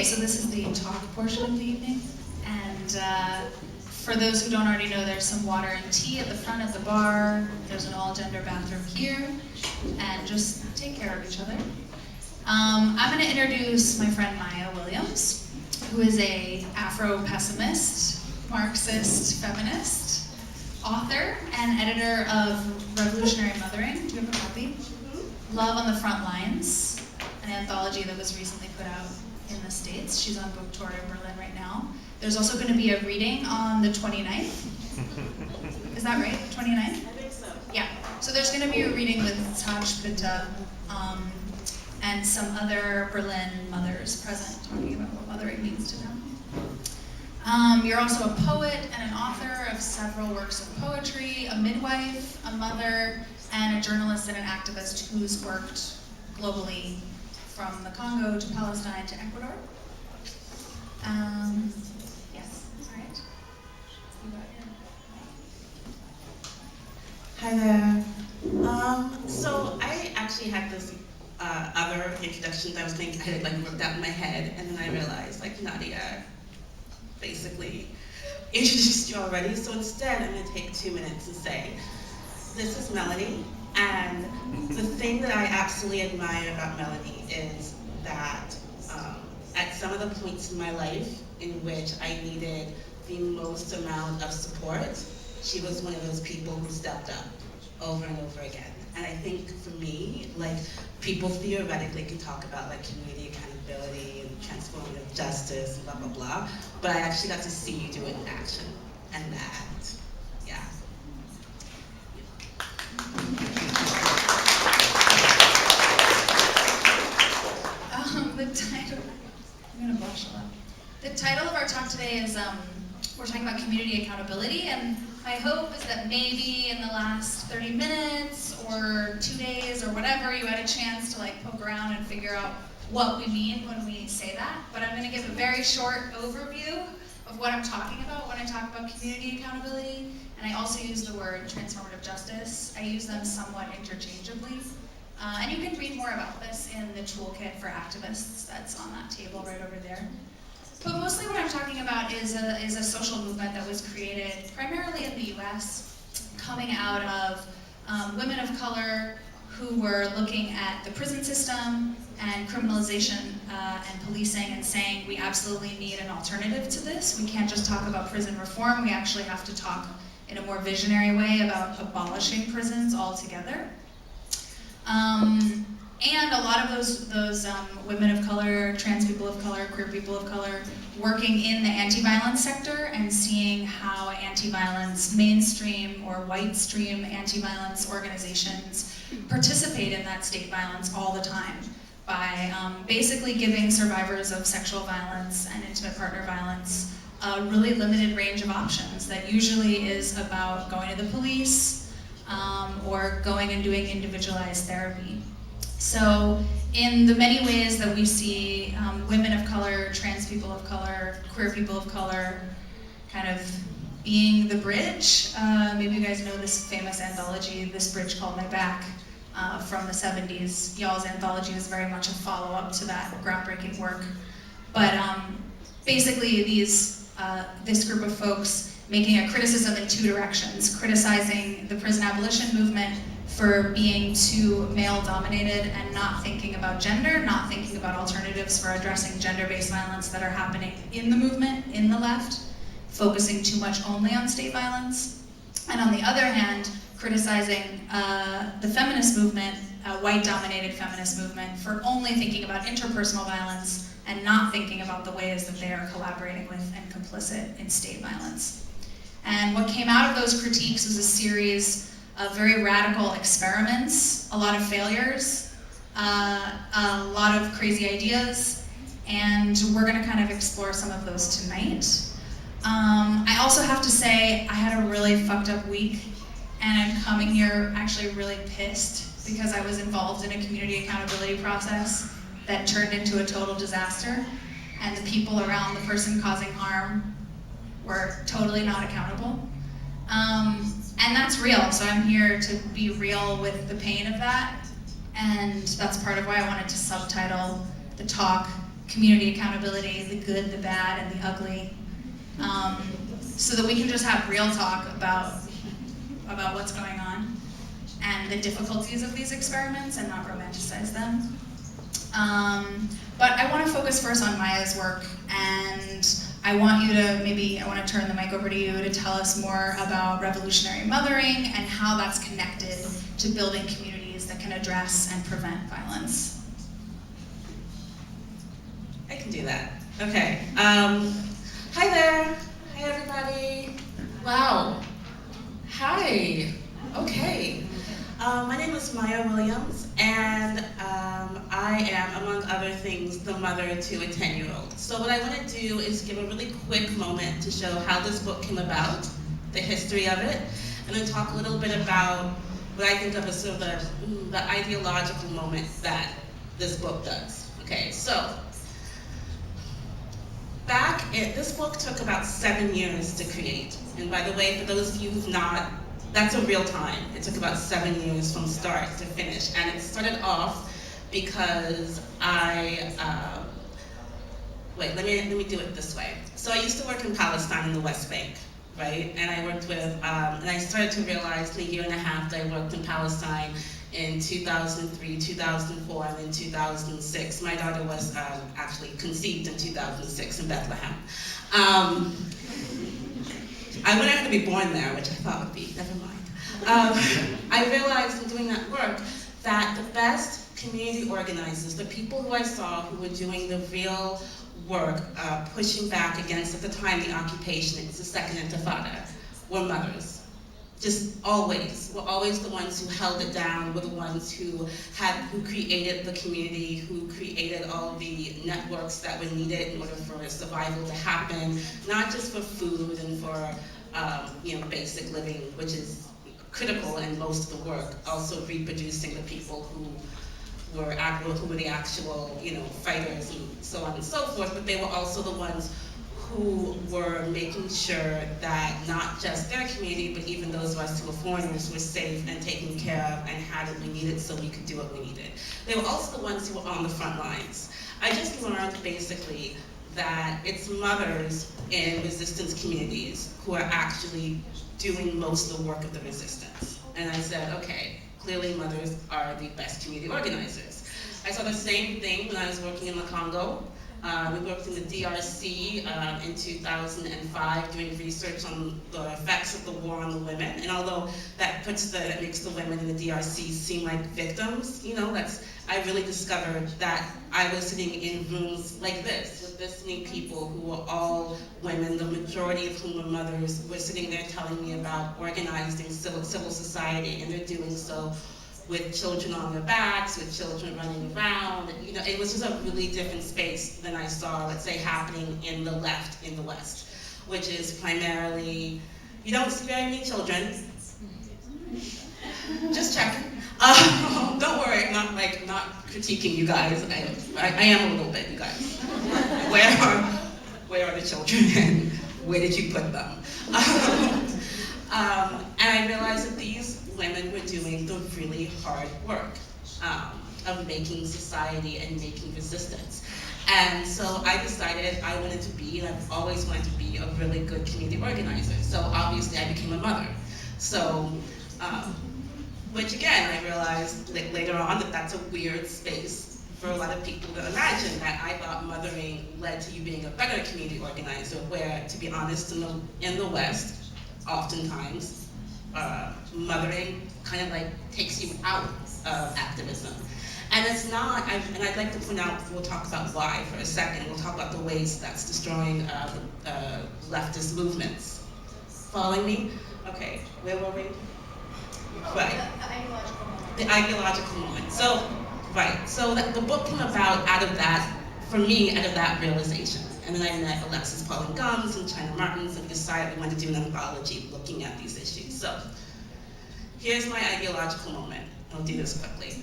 so this is the talk portion of the evening, and for those who don't already know, there's some water and tea at the front of the bar. There's an all-gender bathroom here, and just take care of each other. I'm going to introduce my friend Maya Williams, who is a Afro-pessimist, Marxist feminist, author, and editor of Revolutionary Mothering. Do you have a copy? Love on the Front Lines, an anthology that was recently put out in the States. She's on book tour in Berlin right now. There's also going to be a reading on the 29th. Is that right? 29th? I think so. Yeah. So there's going to be a reading with Taj Pitta and some other Berlin mothers present, talking about what mothering means to them. You're also a poet and an author of several works of poetry, a midwife, a mother, and a journalist and an activist who's worked globally from the Congo to Palestine to Ecuador. Yes, all right. Hi there. So I actually had this other introduction that I was thinking I had worked out in my head, and then I realized Nadia basically introduced you already. So instead, I'm going to take 2 minutes and say, this is Melanie, and the thing that I absolutely admire about Melanie is that at some of the points in my life in which I needed the most amount of support, she was one of those people who stepped up over and over again. And I think for me, people theoretically can talk about community accountability and transformative justice and blah, blah, blah, but I actually got to see you do it in action, and that, yeah. The title, I'm gonna blush a lot. The title of our talk today is, we're talking about community accountability, and my hope is that maybe in the last 30 minutes or 2 days or whatever, you had a chance to poke around and figure out what we mean when we say that. But I'm gonna give a very short overview of what I'm talking about when I talk about community accountability, and I also use the word transformative justice. I use them somewhat interchangeably. And you can read more about this in the toolkit for activists that's on that table right over there. But mostly what I'm talking about is a social movement that was created primarily in the US, coming out of women of color who were looking at the prison system and criminalization and policing and saying we absolutely need an alternative to this. We can't just talk about prison reform, we actually have to talk in a more visionary way about abolishing prisons altogether. And a lot of those women of color, trans people of color, queer people of color, working in the anti-violence sector and seeing how anti-violence mainstream or white stream anti-violence organizations participate in that state violence all the time by basically giving survivors of sexual violence and intimate partner violence a really limited range of options that usually is about going to the police, or going and doing individualized therapy. So in the many ways that we see women of color, trans people of color, queer people of color kind of being the bridge, maybe you guys know this famous anthology, This Bridge Called My Back, from the 70s. Y'all's anthology is very much a follow-up to that groundbreaking work. But basically this group of folks making a criticism in 2 directions, criticizing the prison abolition movement for being too male-dominated and not thinking about gender, not thinking about alternatives for addressing gender-based violence that are happening in the movement, in the left, focusing too much only on state violence. And on the other hand, criticizing the feminist movement, white-dominated feminist movement, for only thinking about interpersonal violence and not thinking about the ways that they are collaborating with and complicit in state violence. And what came out of those critiques was a series of very radical experiments, a lot of failures, a lot of crazy ideas, and we're going to kind of explore some of those tonight. I also have to say I had a really fucked up week, and I'm coming here actually really pissed because I was involved in a community accountability process that turned into a total disaster, and the people around the person causing harm were totally not accountable. And that's real, so I'm here to be real with the pain of that, and that's part of why I wanted to subtitle the talk community accountability, the good, the bad, and the ugly, so that we can just have real talk about what's going on and the difficulties of these experiments and not romanticize them. But I want to focus first on Maya's work, and I want to turn the mic over to you to tell us more about revolutionary mothering and how that's connected to building communities that can address and prevent violence. I can do that. Okay. Hi there. Hi, everybody. Wow. Hi. Okay. My name is Maya Williams, and I am, among other things, the mother to a 10-year-old. So what I want to do is give a really quick moment to show how this book came about, the history of it, and then talk a little bit about what I think of as sort of the ideological moment that this book does. Okay, so this book took about 7 years to create. And by the way, for those of you who've not, that's a real time. It took about 7 years from start to finish. And it started off because let me do it this way. So I used to work in Palestine in the West Bank, right? And I worked with, and I started to realize in a year and a half that I worked in Palestine in 2003, 2004, and then 2006. My daughter was actually conceived in 2006 in Bethlehem. I wouldn't have to be born there, which I thought would be, never mind. I realized in doing that work that the best community organizers, the people who I saw who were doing the real work, pushing back against, at the time, the occupation, it was the Second Intifada, were mothers. Just always, were always the ones who held it down, were the ones who created the community, who created all the networks that were needed in order for survival to happen, not just for food and for basic living, which is critical in most of the work, also reproducing the people who were the actual, fighters and so on and so forth, but they were also the ones who were making sure that not just their community, but even those of us who were foreigners were safe and taken care of and had what we needed so we could do what we needed. They were also the ones who were on the front lines. I just learned basically that it's mothers in resistance communities who are actually doing most of the work of the resistance. And I said, okay, clearly mothers are the best community organizers. I saw the same thing when I was working in the Congo. We worked in the DRC in 2005 doing research on the effects of the war on the women. And although that makes the women in the DRC seem like victims, I really discovered that I was sitting in rooms like this with this many people who were all women, the majority of whom were mothers, were sitting there telling me about organizing civil society, and they're doing so with children on their backs, with children running around. It was just a really different space than I saw, let's say, happening in the left in the West, which is primarily, you don't see very many children. Just checking. Don't worry, I'm not critiquing you guys. I am a little bit, you guys. Where are the children and where did you put them? And I realized that these women were doing the really hard work of making society and making resistance. And so I decided I wanted to be, and I've always wanted to be, a really good community organizer. So obviously I became a mother. So, which again, I realized later on that that's a weird space for a lot of people to imagine, that I thought mothering led to you being a better community organizer, where, to be honest, in the West, oftentimes, mothering kind of takes you out of activism. And it's not, and I'd like to point out, we'll talk about why for a second, we'll talk about the ways that's destroying leftist movements. Following me? Okay, where were we? Right. The ideological moment. The ideological moment. So, right, so the book came about out of that, for me, out of that realization. And then I met Alexis Pauline Gumbs and China Martins, and we decided we wanted to do an anthology looking at these issues. So, here's my ideological moment. I'll do this quickly.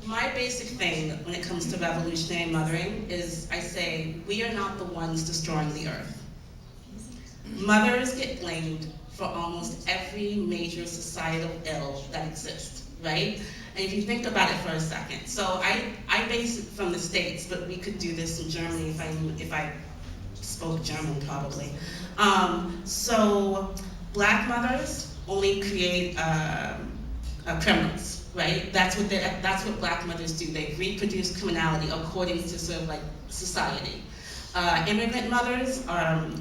My basic thing when it comes to revolutionary mothering is, I say, we are not the ones destroying the earth. Mothers get blamed for almost every major societal ill that exists, right? And if you think about it for a second, so I base it from the States, but we could do this in Germany if I spoke German probably. So black mothers only create criminals, right? That's what black mothers do. They reproduce criminality according to sort of like society. Immigrant mothers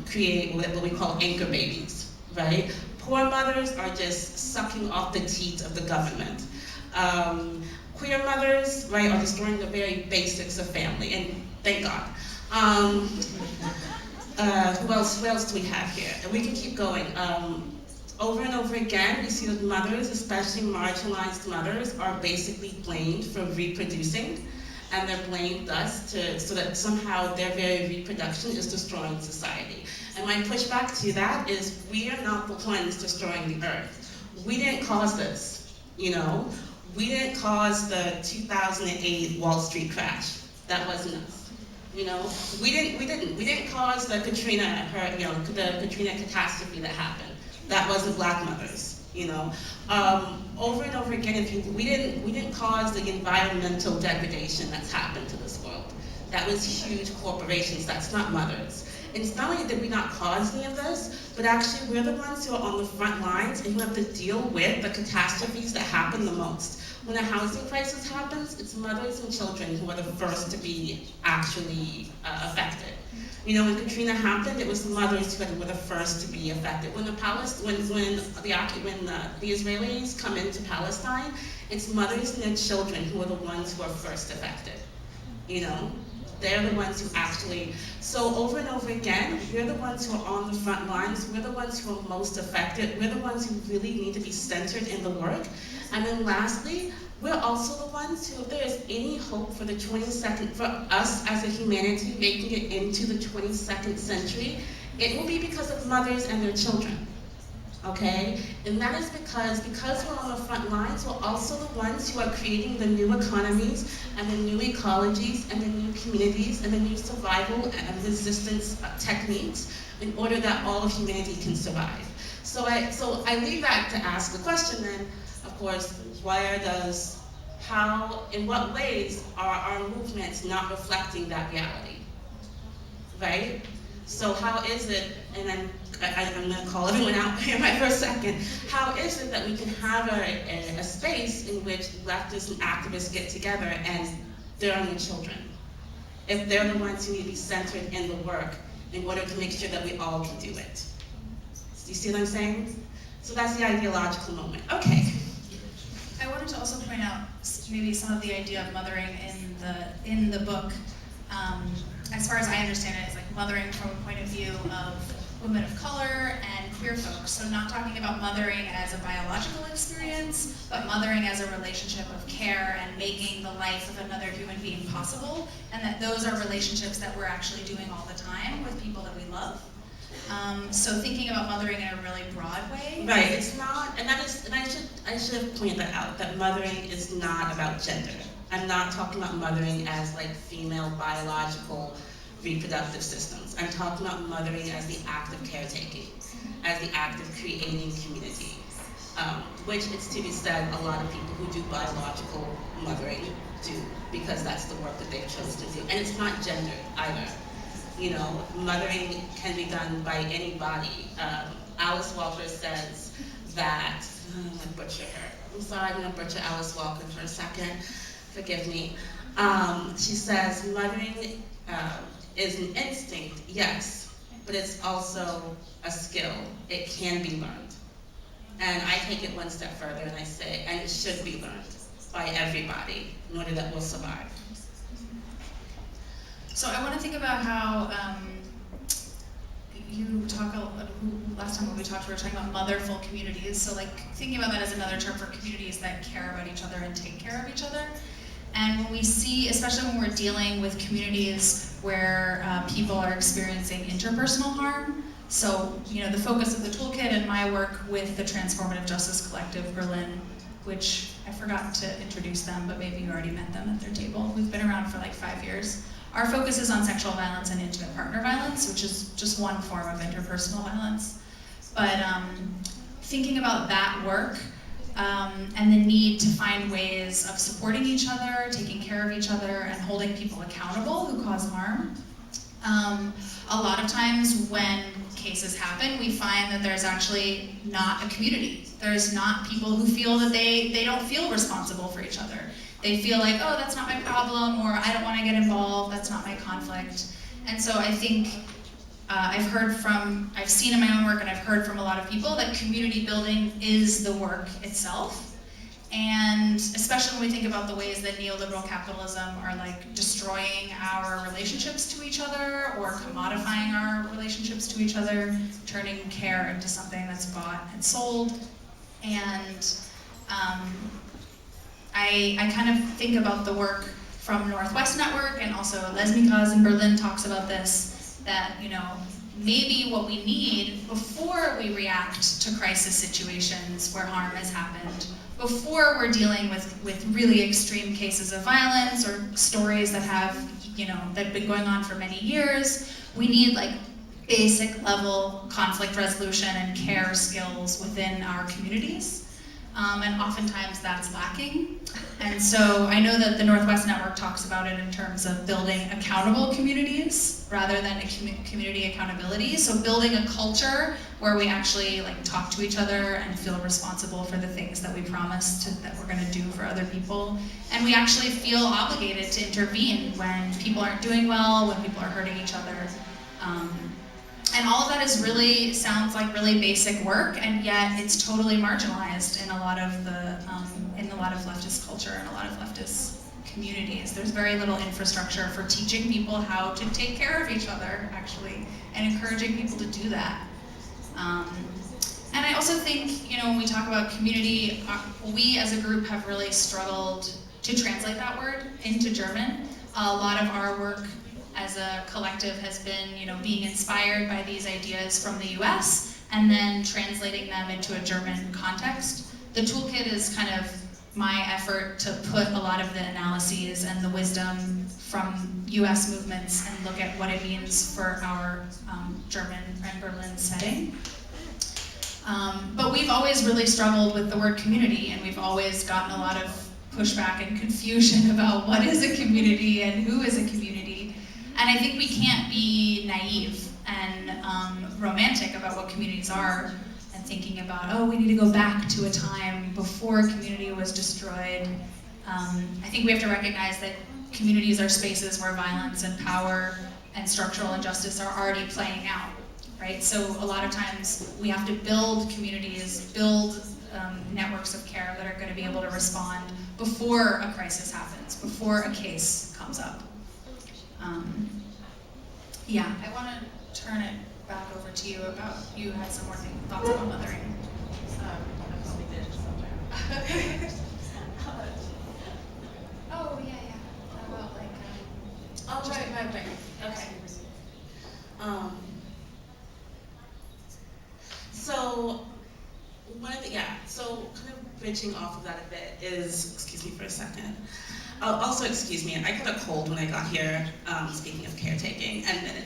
create what we call anchor babies, right? Poor mothers are just sucking off the teat of the government. Queer mothers, right, are destroying the very basics of family, and thank God. Who else do we have here? And we can keep going. Over and over again, we see that mothers, especially marginalized mothers, are basically blamed for reproducing, and they're blamed thus so that somehow their very reproduction is destroying society. And my pushback to that is we are not the ones destroying the earth. We didn't cause this, you know? We didn't cause the 2008 Wall Street crash. That wasn't us. You know, we didn't cause the Katrina, the Katrina catastrophe that happened. That wasn't black mothers, you know. Over and over again, we didn't cause the environmental degradation that's happened to this world. That was huge corporations. That's not mothers. And it's not only did we not cause any of this, but actually we're the ones who are on the front lines and who have to deal with the catastrophes that happen the most. When a housing crisis happens, it's mothers and children who are the first to be actually affected. You know, when Katrina happened, it was mothers who were the first to be affected. When the Israelis come into Palestine, it's mothers and their children who are the ones who are first affected. You know, they're the ones who actually. So over and over again, we're the ones who are on the front lines. We're the ones who are most affected. We're the ones who really need to be centered in the work. And then lastly, we're also the ones who, if there is any hope for the 22nd, for us as a humanity making it into the 22nd century, it will be because of mothers and their children, okay? And that is because we're on the front lines, we're also the ones who are creating the new economies and the new ecologies and the new communities and the new survival and resistance techniques in order that all of humanity can survive. So I leave that to ask the question then, of course, in what ways are our movements not reflecting that reality, right? So how is it, and I'm gonna call everyone out here right for a second, how is it that we can have a space in which leftists and activists get together and they're on the children, if they're the ones who need to be centered in the work in order to make sure that we all can do it? Do you see what I'm saying? So that's the ideological moment. Okay. I wanted to also point out maybe some of the idea of mothering in the book. As far as I understand it, is like mothering from a point of view of women of color and queer folks. So not talking about mothering as a biological experience, but mothering as a relationship of care and making the life of another human being possible, and that those are relationships that we're actually doing all the time with people that we love. So thinking about mothering in a really broad way. Right, it's not, and I should have pointed that out, that mothering is not about gender. I'm not talking about mothering as like female biological reproductive systems. I'm talking about mothering as the act of caretaking, as the act of creating community, which it's to be said, a lot of people who do biological mothering do, because that's the work that they've chosen to do. And it's not gendered either. You know, mothering can be done by anybody. Alice Walker says that, I'm gonna butcher her. I'm sorry, I'm gonna butcher Alice Walker for a second. Forgive me. She says mothering is an instinct, yes, but it's also a skill. It can be learned. And I take it one step further and I say, and it should be learned by everybody in order that we'll survive. So I want to think about how last time when we talked, we were talking about motherful communities. So like thinking about that as another term for communities that care about each other and take care of each other. And when we see, especially when we're dealing with communities where people are experiencing interpersonal harm, so you know the focus of the toolkit and my work with the Transformative Justice Collective Berlin, which I forgot to introduce them, but maybe you already met them at their table. We've been around for like 5 years. Our focus is on sexual violence and intimate partner violence, which is just one form of interpersonal violence. But thinking about that work, and the need to find ways of supporting each other, taking care of each other, and holding people accountable who cause harm. A lot of times when cases happen, we find that there's actually not a community. There's not people who feel that they don't feel responsible for each other. They feel like, oh, that's not my problem, or I don't want to get involved, that's not my conflict. And so I think I've seen in my own work and I've heard from a lot of people that community building is the work itself. And especially when we think about the ways that neoliberal capitalism are like destroying our relationships to each other or commodifying our relationships to each other, turning care into something that's bought and sold. And I kind of think about the work from Northwest Network, and also Lesmikas in Berlin talks about this, that, you know, maybe what we need before we react to crisis situations where harm has happened, before we're dealing with really extreme cases of violence or stories that have, you know, that have been going on for many years, we need like basic level conflict resolution and care skills within our communities. And oftentimes that's lacking. And so I know that the Northwest Network talks about it in terms of building accountable communities rather than a community accountability. So building a culture where we actually like talk to each other and feel responsible for the things that we promised that we're gonna do for other people. And we actually feel obligated to intervene when people aren't doing well, when people are hurting each other. And all of that is really, sounds like really basic work, and yet it's totally marginalized in a lot of leftist culture and a lot of leftist communities. There's very little infrastructure for teaching people how to take care of each other, actually, and encouraging people to do that. And I also think, you know, when we talk about community, we as a group have really struggled to translate that word into German. A lot of our work as a collective has been, you know, being inspired by these ideas from the US and then translating them into a German context. The toolkit is kind of my effort to put a lot of the analyses and the wisdom from US movements and look at what it means for our German and Berlin setting. But we've always really struggled with the word community, and we've always gotten a lot of pushback and confusion about what is a community and who is a community. And I think we can't be naive and romantic about what communities are and thinking about, oh, we need to go back to a time before community was destroyed. I think we have to recognize that communities are spaces where violence and power and structural injustice are already playing out, right? So a lot of times we have to build communities, build networks of care that are going to be able to respond before a crisis happens, before a case comes up. Yeah, I want to turn it back over to you about, you had some more thoughts about mothering. I probably did somewhere. Oh, yeah. About like, Oh, right. Okay. So kind of bridging off of that a bit is, excuse me for a second. Also, excuse me, I got a cold when I got here, speaking of caretaking, and then it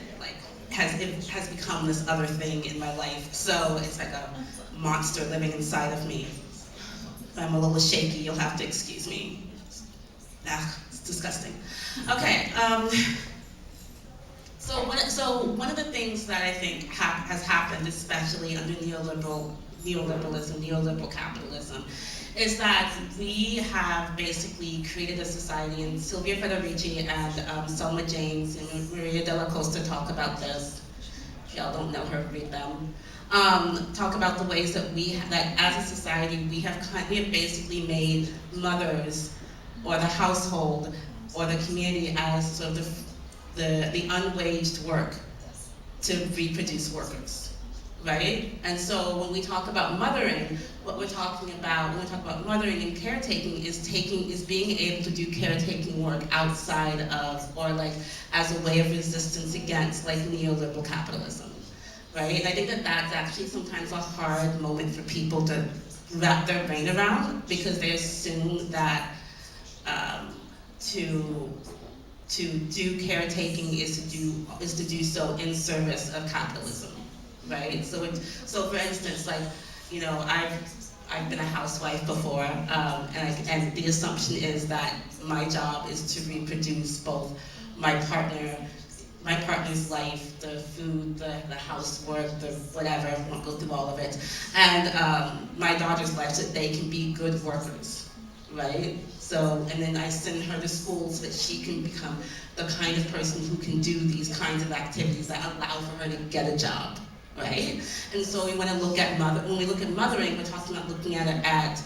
has become this other thing in my life. So it's like a monster living inside of me. If I'm a little shaky, you'll have to excuse me. It's disgusting. Okay. So one of the things that I think has happened, especially under neoliberal capitalism, is that we have basically created a society, and Sylvia Federici and Selma James and Maria Della Costa talk about this. If y'all don't know her, read them. Talk about the ways that that as a society we have basically made mothers or the household or the community as sort of the unwaged work to reproduce workers, right? And so when we talk about mothering, what we're talking about when we talk about mothering and caretaking is being able to do caretaking work outside of, or like as a way of resistance against, like neoliberal capitalism, right? And I think that that's actually sometimes a hard moment for people to wrap their brain around, because they assume that to do caretaking is to do so in service of capitalism, right? So for instance, like, you know, I've been a housewife before, and the assumption is that my job is to reproduce both my partner's life, the food, the housework, the whatever, I won't go through all of it, and my daughter's life, so that they can be good workers, right? So, and then I send her to school so that she can become the kind of person who can do these kinds of activities that allow for her to get a job, right? And so we want to look at when we look at mothering, we're talking about looking at it at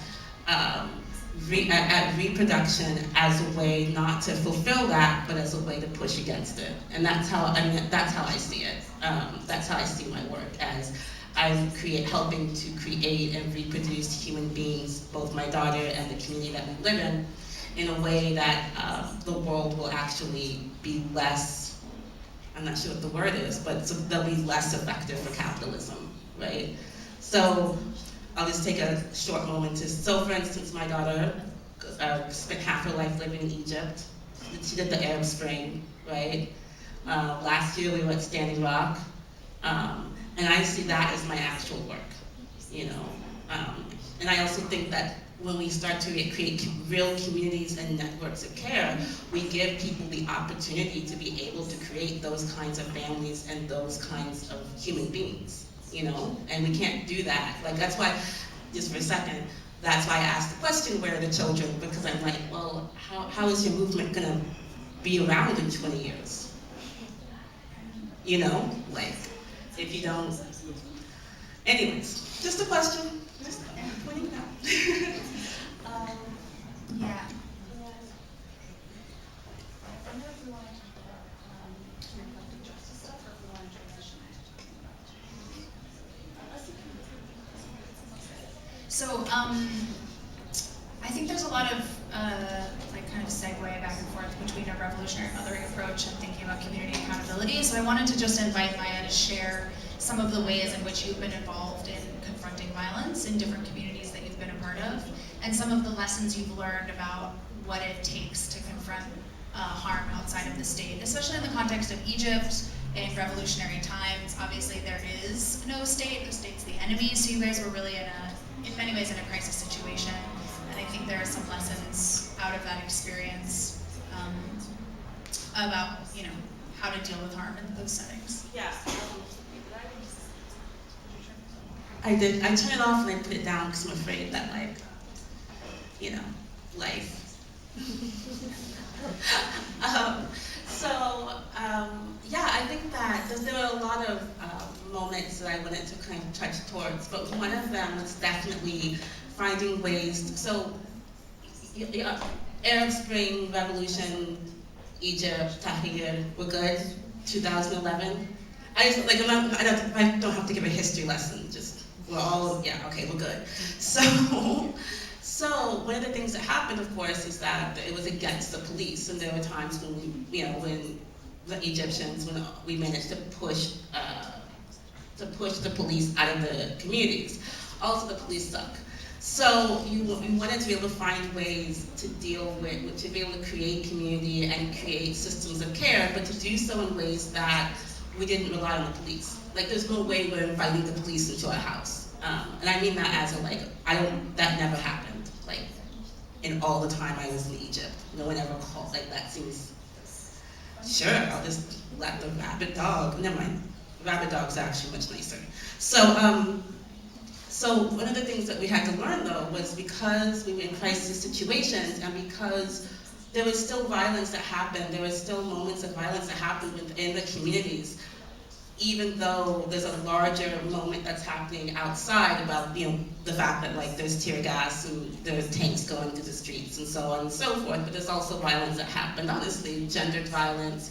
reproduction as a way not to fulfill that, but as a way to push against it. And that's how I see it. That's how I see my work, as I'm helping to create and reproduce human beings, both my daughter and the community that we live in a way that the world will actually be less, I'm not sure what the word is, but so they'll be less effective for capitalism, right? So I'll just take a short moment so for instance, my daughter spent half her life living in Egypt. She did the Arab Spring, right? Last year we were at Standing Rock. And I see that as my actual work, you know. And I also think that when we start to create real communities and networks of care, we give people the opportunity to be able to create those kinds of families and those kinds of human beings, you know. And we can't do that. Like, that's why, just for a second, that's why I asked the question, where are the children? Because I'm like, well, how is your movement gonna be around in 20 years? You know, like, if you don't. Anyways, just a question. Just pointing it out. Yeah. I don't know if we want to talk about reproductive justice stuff, or if we want to transition it. So, I think there's a lot of like kind of segue back and forth between a revolutionary mothering approach and thinking about community accountability. So I wanted to just invite Maya to share some of the ways in which you've been involved in confronting violence in different communities that you've been a part of, and some of the lessons you've learned about what it takes to confront harm outside of the state, especially in the context of Egypt in revolutionary times. Obviously there is no state, the state's the enemy, so you guys were really in many ways in a crisis situation, and I think there are some lessons out of that experience about, you know, how to deal with harm in those settings. Yeah. I did. I turned it off and I put it down because I'm afraid that, like, you know, life. Yeah, I think that there were a lot of moments that I wanted to kind of touch towards, but one of them was definitely finding ways. So, Arab Spring, Revolution, Egypt, Tahrir, we're good. 2011. I just like I don't have to give a history lesson. Just we're all okay, we're good. So one of the things that happened, of course, is that it was against the police, and there were times when when the Egyptians, when we managed to push the police out of the communities. Also, the police suck. So you wanted to be able to find ways to deal with, to be able to create community and create systems of care, but to do so in ways that we didn't rely on the police. Like, there's no way we're inviting the police into our house. And I mean that as in, like, that never happened. Like, in all the time I was in Egypt, no one ever called. Like, that seems, sure, I'll just let the rabid dog, never mind. Rabid dogs are actually much nicer. So one of the things that we had to learn, though, was because we were in crisis situations, and because there was still violence that happened, there were still moments of violence that happened within the communities, even though there's a larger moment that's happening outside about, the fact that, like, there's tear gas and there's tanks going through the streets and so on and so forth, but there's also violence that happened, honestly, gendered violence,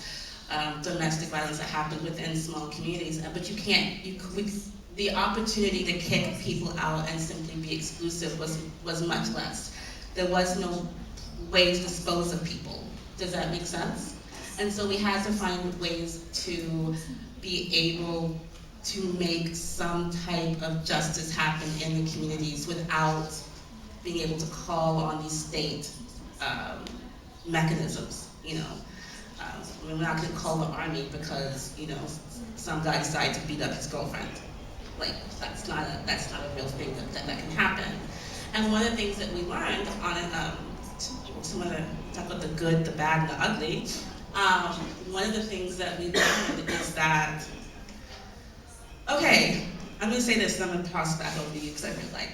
domestic violence that happened within small communities, but the opportunity to kick people out and simply be exclusive was much less. There was no way to dispose of people. Does that make sense? And so we had to find ways to be able to make some type of justice happen in the communities without being able to call on these state mechanisms, we're not going to call the army because, some guy decided to beat up his girlfriend. Like, that's not a real thing that can happen. And one of the things that we learned on it, to want to talk about the good, the bad, and the ugly, one of the things that we learned is that, okay, I'm going to say this and I'm going to toss back over to you because I feel like,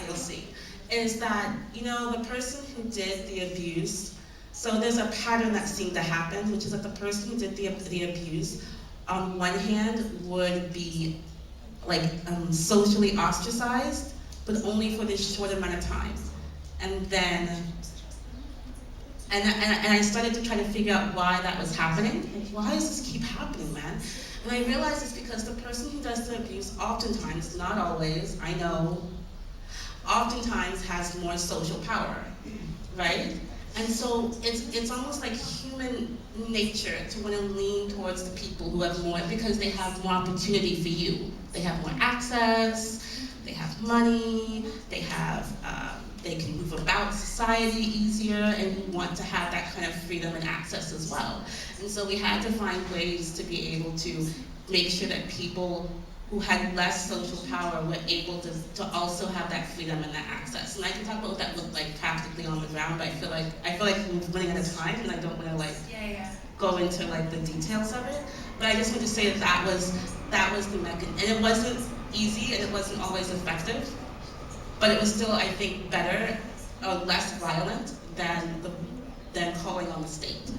you'll see, is that, the person who did the abuse, so there's a pattern that seemed to happen, which is that the person who did the abuse, on one hand, would be like socially ostracized, but only for this short amount of time. And then, and I started to try to figure out why that was happening. Like, why does this keep happening, man? And I realized it's because the person who does the abuse oftentimes, not always, I know, oftentimes has more social power, right? And so it's almost like human nature to want to lean towards the people who have more, because they have more opportunity for you. They have more access, they have money, they can move about society easier, and you want to have that kind of freedom and access as well. And so we had to find ways to be able to make sure that people who had less social power were able to also have that freedom and that access. And I can talk about what that looked like practically on the ground, but I feel like we're running out of time, and I don't want to go into the details of it. But I just want to say that that was the mechanism, and it wasn't easy, and it wasn't always effective, but it was still, I think, better or less violent than calling on the state,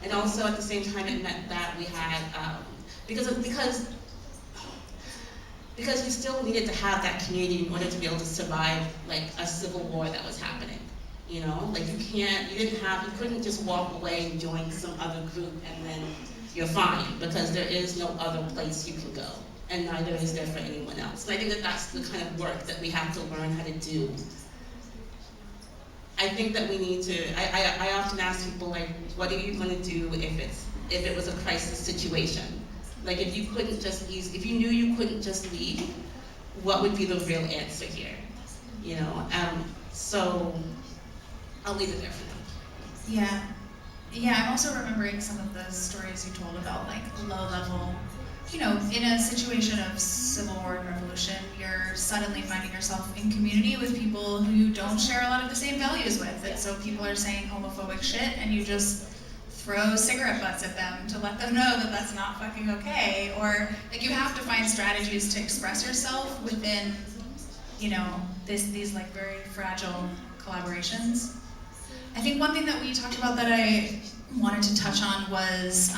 and also at the same time it meant that we had, because we still needed to have that community in order to be able to survive a civil war that was happening. You couldn't just walk away and join some other group and then you're fine, because there is no other place you can go, and neither is there for anyone else. And I think that that's the kind of work that we have to learn how to do. I think that we need to, I often ask people, what are you going to do if it was a crisis situation? If you knew you couldn't just leave, what would be the real answer here? So I'll leave it there for now. Yeah, I'm also remembering some of the stories you told about low level, in a situation of civil war and revolution, you're suddenly finding yourself in community with people who you don't share a lot of the same values with. And so people are saying homophobic shit, and you just throw cigarette butts at them to let them know that that's not fucking okay. Or you have to find strategies to express yourself within, these very fragile collaborations. I think one thing that we talked about that I wanted to touch on was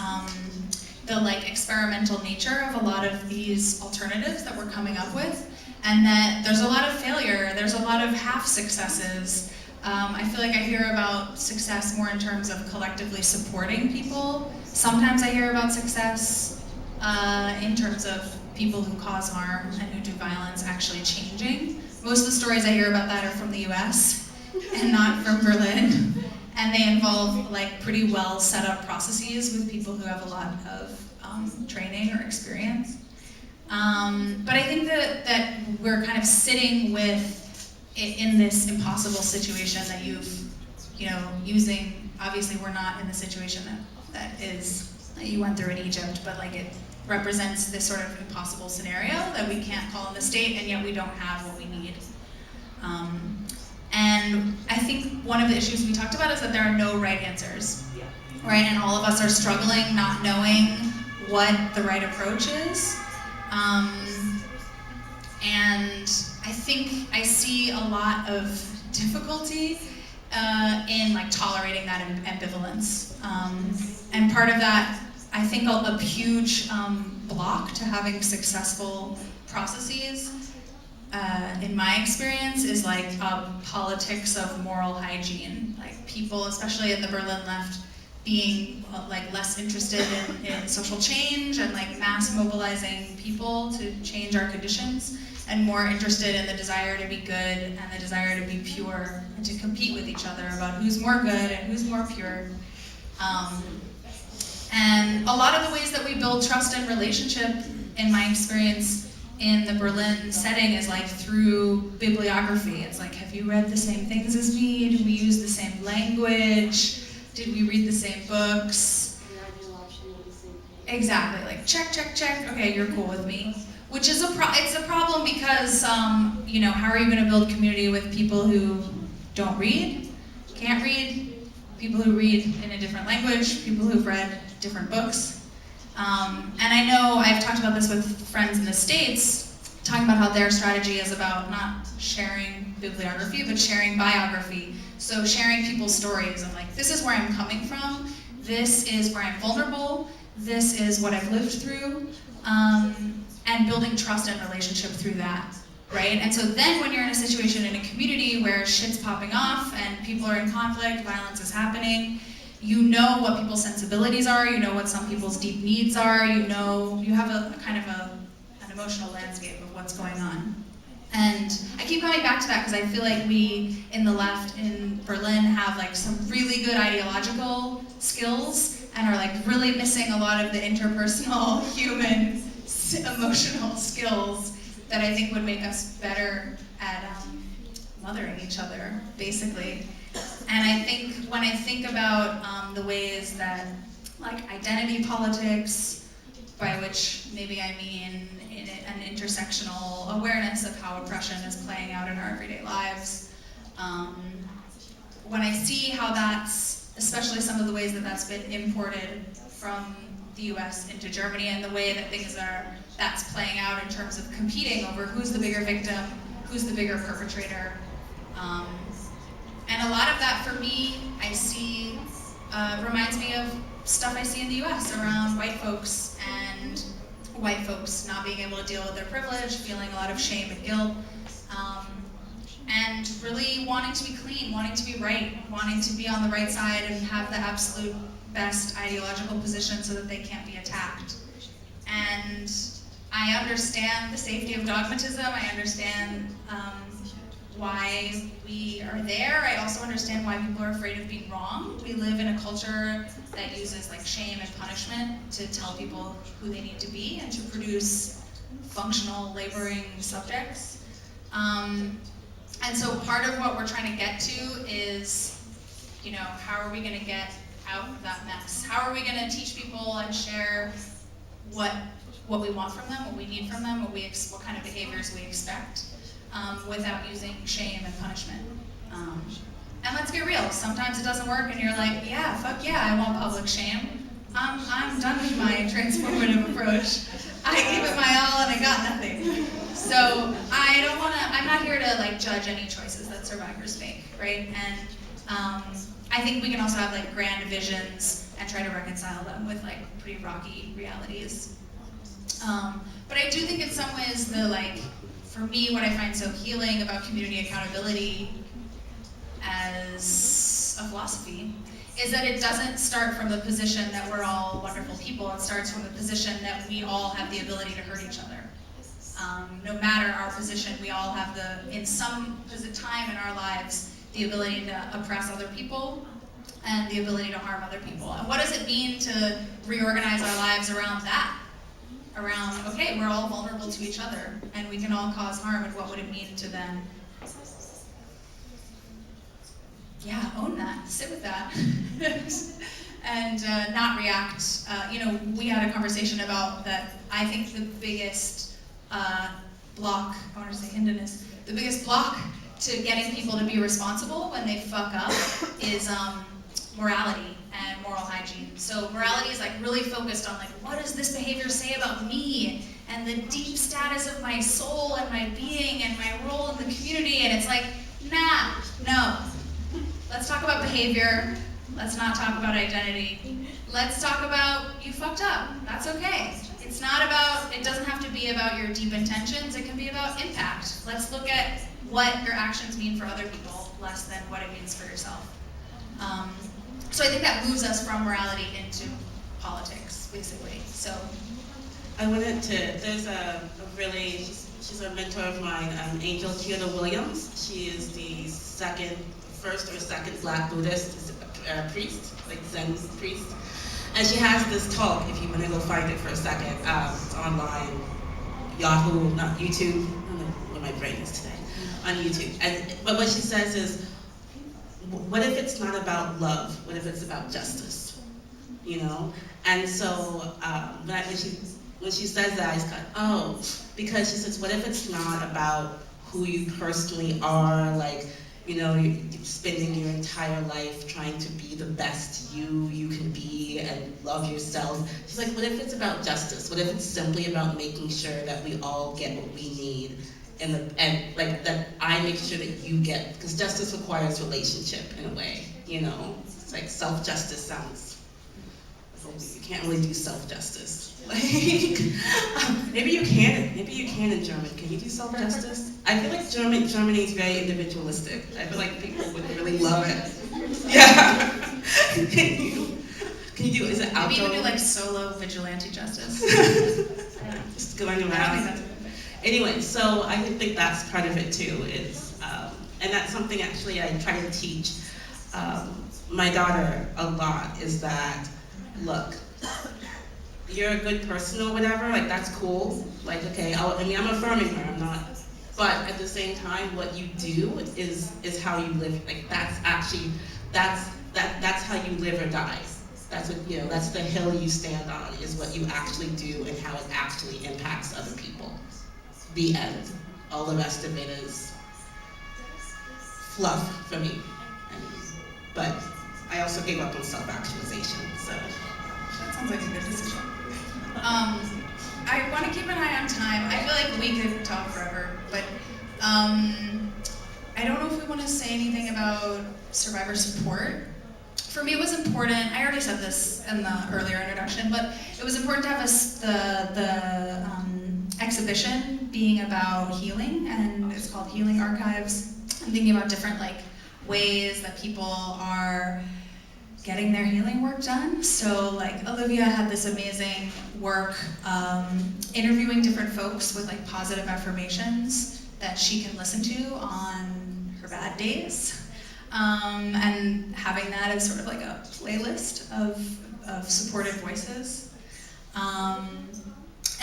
the experimental nature of a lot of these alternatives that we're coming up with, and that there's a lot of failure, there's a lot of half successes. I feel like I hear about success more in terms of collectively supporting people. Sometimes I hear about success in terms of people who cause harm and who do violence actually changing. Most of the stories I hear about that are from the US and not from Berlin. And they involve pretty well set up processes with people who have a lot of training or experience. But I think that we're kind of sitting with in this impossible situation that using, obviously we're not in the situation that you went through in Egypt, but it represents this sort of impossible scenario that we can't call in the state, and yet we don't have what we need. And I think one of the issues we talked about is that there are no right answers, right? And all of us are struggling, not knowing what the right approach is. And I think I see a lot of difficulty in tolerating that ambivalence. And part of that, I think a huge block to having successful processes, in my experience, is a politics of moral hygiene. People, especially in the Berlin left, being less interested in social change and mass mobilizing people to change our conditions, and more interested in the desire to be good and the desire to be pure and to compete with each other about who's more good and who's more pure. And a lot of the ways that we build trust and relationship, in my experience, in the Berlin setting is through bibliography. It's have you read the same things as me? Do we use the same language? Did we read the same books? Exactly, check, check, check, okay, you're cool with me. which is it's a problem because, you know, how are you gonna build community with people who don't read, can't read, people who read in a different language, people who've read different books? And I know I've talked about this with friends in the States, talking about how their strategy is about not sharing bibliography, but sharing biography. So sharing people's stories of like, this is where I'm coming from, this is where I'm vulnerable, this is what I've lived through, and building trust and relationship through that, right? And so then when you're in a situation in a community where shit's popping off and people are in conflict, violence is happening, you know what people's sensibilities are, you know what some people's deep needs are, you know, you have a kind of an emotional landscape of what's going on. And I keep coming back to that because I feel like we in the left in Berlin have like some really good ideological skills and are like really missing a lot of the interpersonal, human, emotional skills that I think would make us better at mothering each other, basically. And I think when I think about the ways that like identity politics, by which maybe I mean an intersectional awareness of how oppression is playing out in our everyday lives, when I see how that's, especially some of the ways that that's been imported from the US into Germany and the way that that's playing out in terms of competing over who's the bigger victim, who's the bigger perpetrator. And a lot of that for me, I see, reminds me of stuff I see in the US around white folks and white folks not being able to deal with their privilege, feeling a lot of shame and guilt, and really wanting to be clean, wanting to be right, wanting to be on the right side and have the absolute best ideological position so that they can't be attacked. And I understand the safety of dogmatism, I understand why we are there. I also understand why people are afraid of being wrong. We live in a culture that uses like shame and punishment to tell people who they need to be and to produce functional laboring subjects. And so part of what we're trying to get to is, you know, how are we gonna get out of that mess? How are we gonna teach people and share what we want from them, what we need from them, what kind of behaviors we expect, without using shame and punishment. And let's be real, sometimes it doesn't work and you're like, yeah, fuck yeah, I want public shame. I'm done with my transformative approach. I gave it my all and I got nothing. So I'm not here to like judge any choices that survivors make, right? And I think we can also have like grand visions and try to reconcile them with like pretty rocky realities. But I do think in some ways for me, what I find so healing about community accountability as a philosophy is that it doesn't start from the position that we're all wonderful people. It starts from the position that we all have the ability to hurt each other. No matter our position, we all have in some time in our lives, the ability to oppress other people and the ability to harm other people. And what does it mean to reorganize our lives around that? Around, okay, we're all vulnerable to each other and we can all cause harm, and what would it mean to then, yeah, own that, sit with that, and not react. You know, we had a conversation about that. I think the biggest block, I want to say hinderness, the biggest block to getting people to be responsible when they fuck up is morality and moral hygiene. So morality is like really focused on like, what does this behavior say about me and the deep status of my soul and my being and my role in the community, and it's like, nah, no. Let's talk about behavior, let's not talk about identity. Let's talk about, you fucked up, that's okay. It's not about, it doesn't have to be about your deep intentions, it can be about impact. Let's look at what your actions mean for other people, less than what it means for yourself. So I think that moves us from morality into politics, basically. So I wanted to, there's she's a mentor of mine, Angel Kyoto Williams. She is the first or second Black Buddhist priest, like Zen priest. And she has this talk, if you want to go find it for a second, it's online, Yahoo, not YouTube, I don't know what my brain is today, on YouTube. But what she says is, what if it's not about love? What if it's about justice? You know? And so when she when she says that, I just got, oh, because she says, what if it's not about who you personally are, like, you know, you're spending your entire life trying to be the best you can be and love yourself. She's like, what if it's about justice? What if it's simply about making sure that we all get what we need, and like that I make sure that you get, because justice requires relationship in a way, you know? It's like self-justice sounds, you can't really do self-justice. Like, maybe you can in German. Can you do self-justice? I feel like Germany is very individualistic. I feel like people would really love it. Yeah. Can you do, is it outdoor? Maybe you could do like solo vigilante justice. Just going I don't think around. that's a good thing. Anyway, so I think that's part of it too. It's, and that's something actually I try to teach my daughter a lot, is that, look, you're a good person or whatever, like that's cool. Like, okay, I mean, I'm affirming her, I'm not, but at the same time, what you do is how you live. Like that's actually, that's how you live or die. That's what, you know, that's the hill you stand on, is what you actually do and how it actually impacts other people. The end. All the rest of it is fluff for me. But I also gave up on self-actualization, so. That sounds like a good decision. I want to keep an eye on time. I feel like we could talk forever, but I don't know if we want to say anything about survivor support. For me, it was important. I already said this in the earlier introduction, but it was important to have the exhibition being about healing, and it's called Healing Archives. I'm thinking about different like ways that people are getting their healing work done. So like Olivia had this amazing work interviewing different folks with like positive affirmations that she can listen to on her bad days, and having that as sort of like a playlist of supported voices.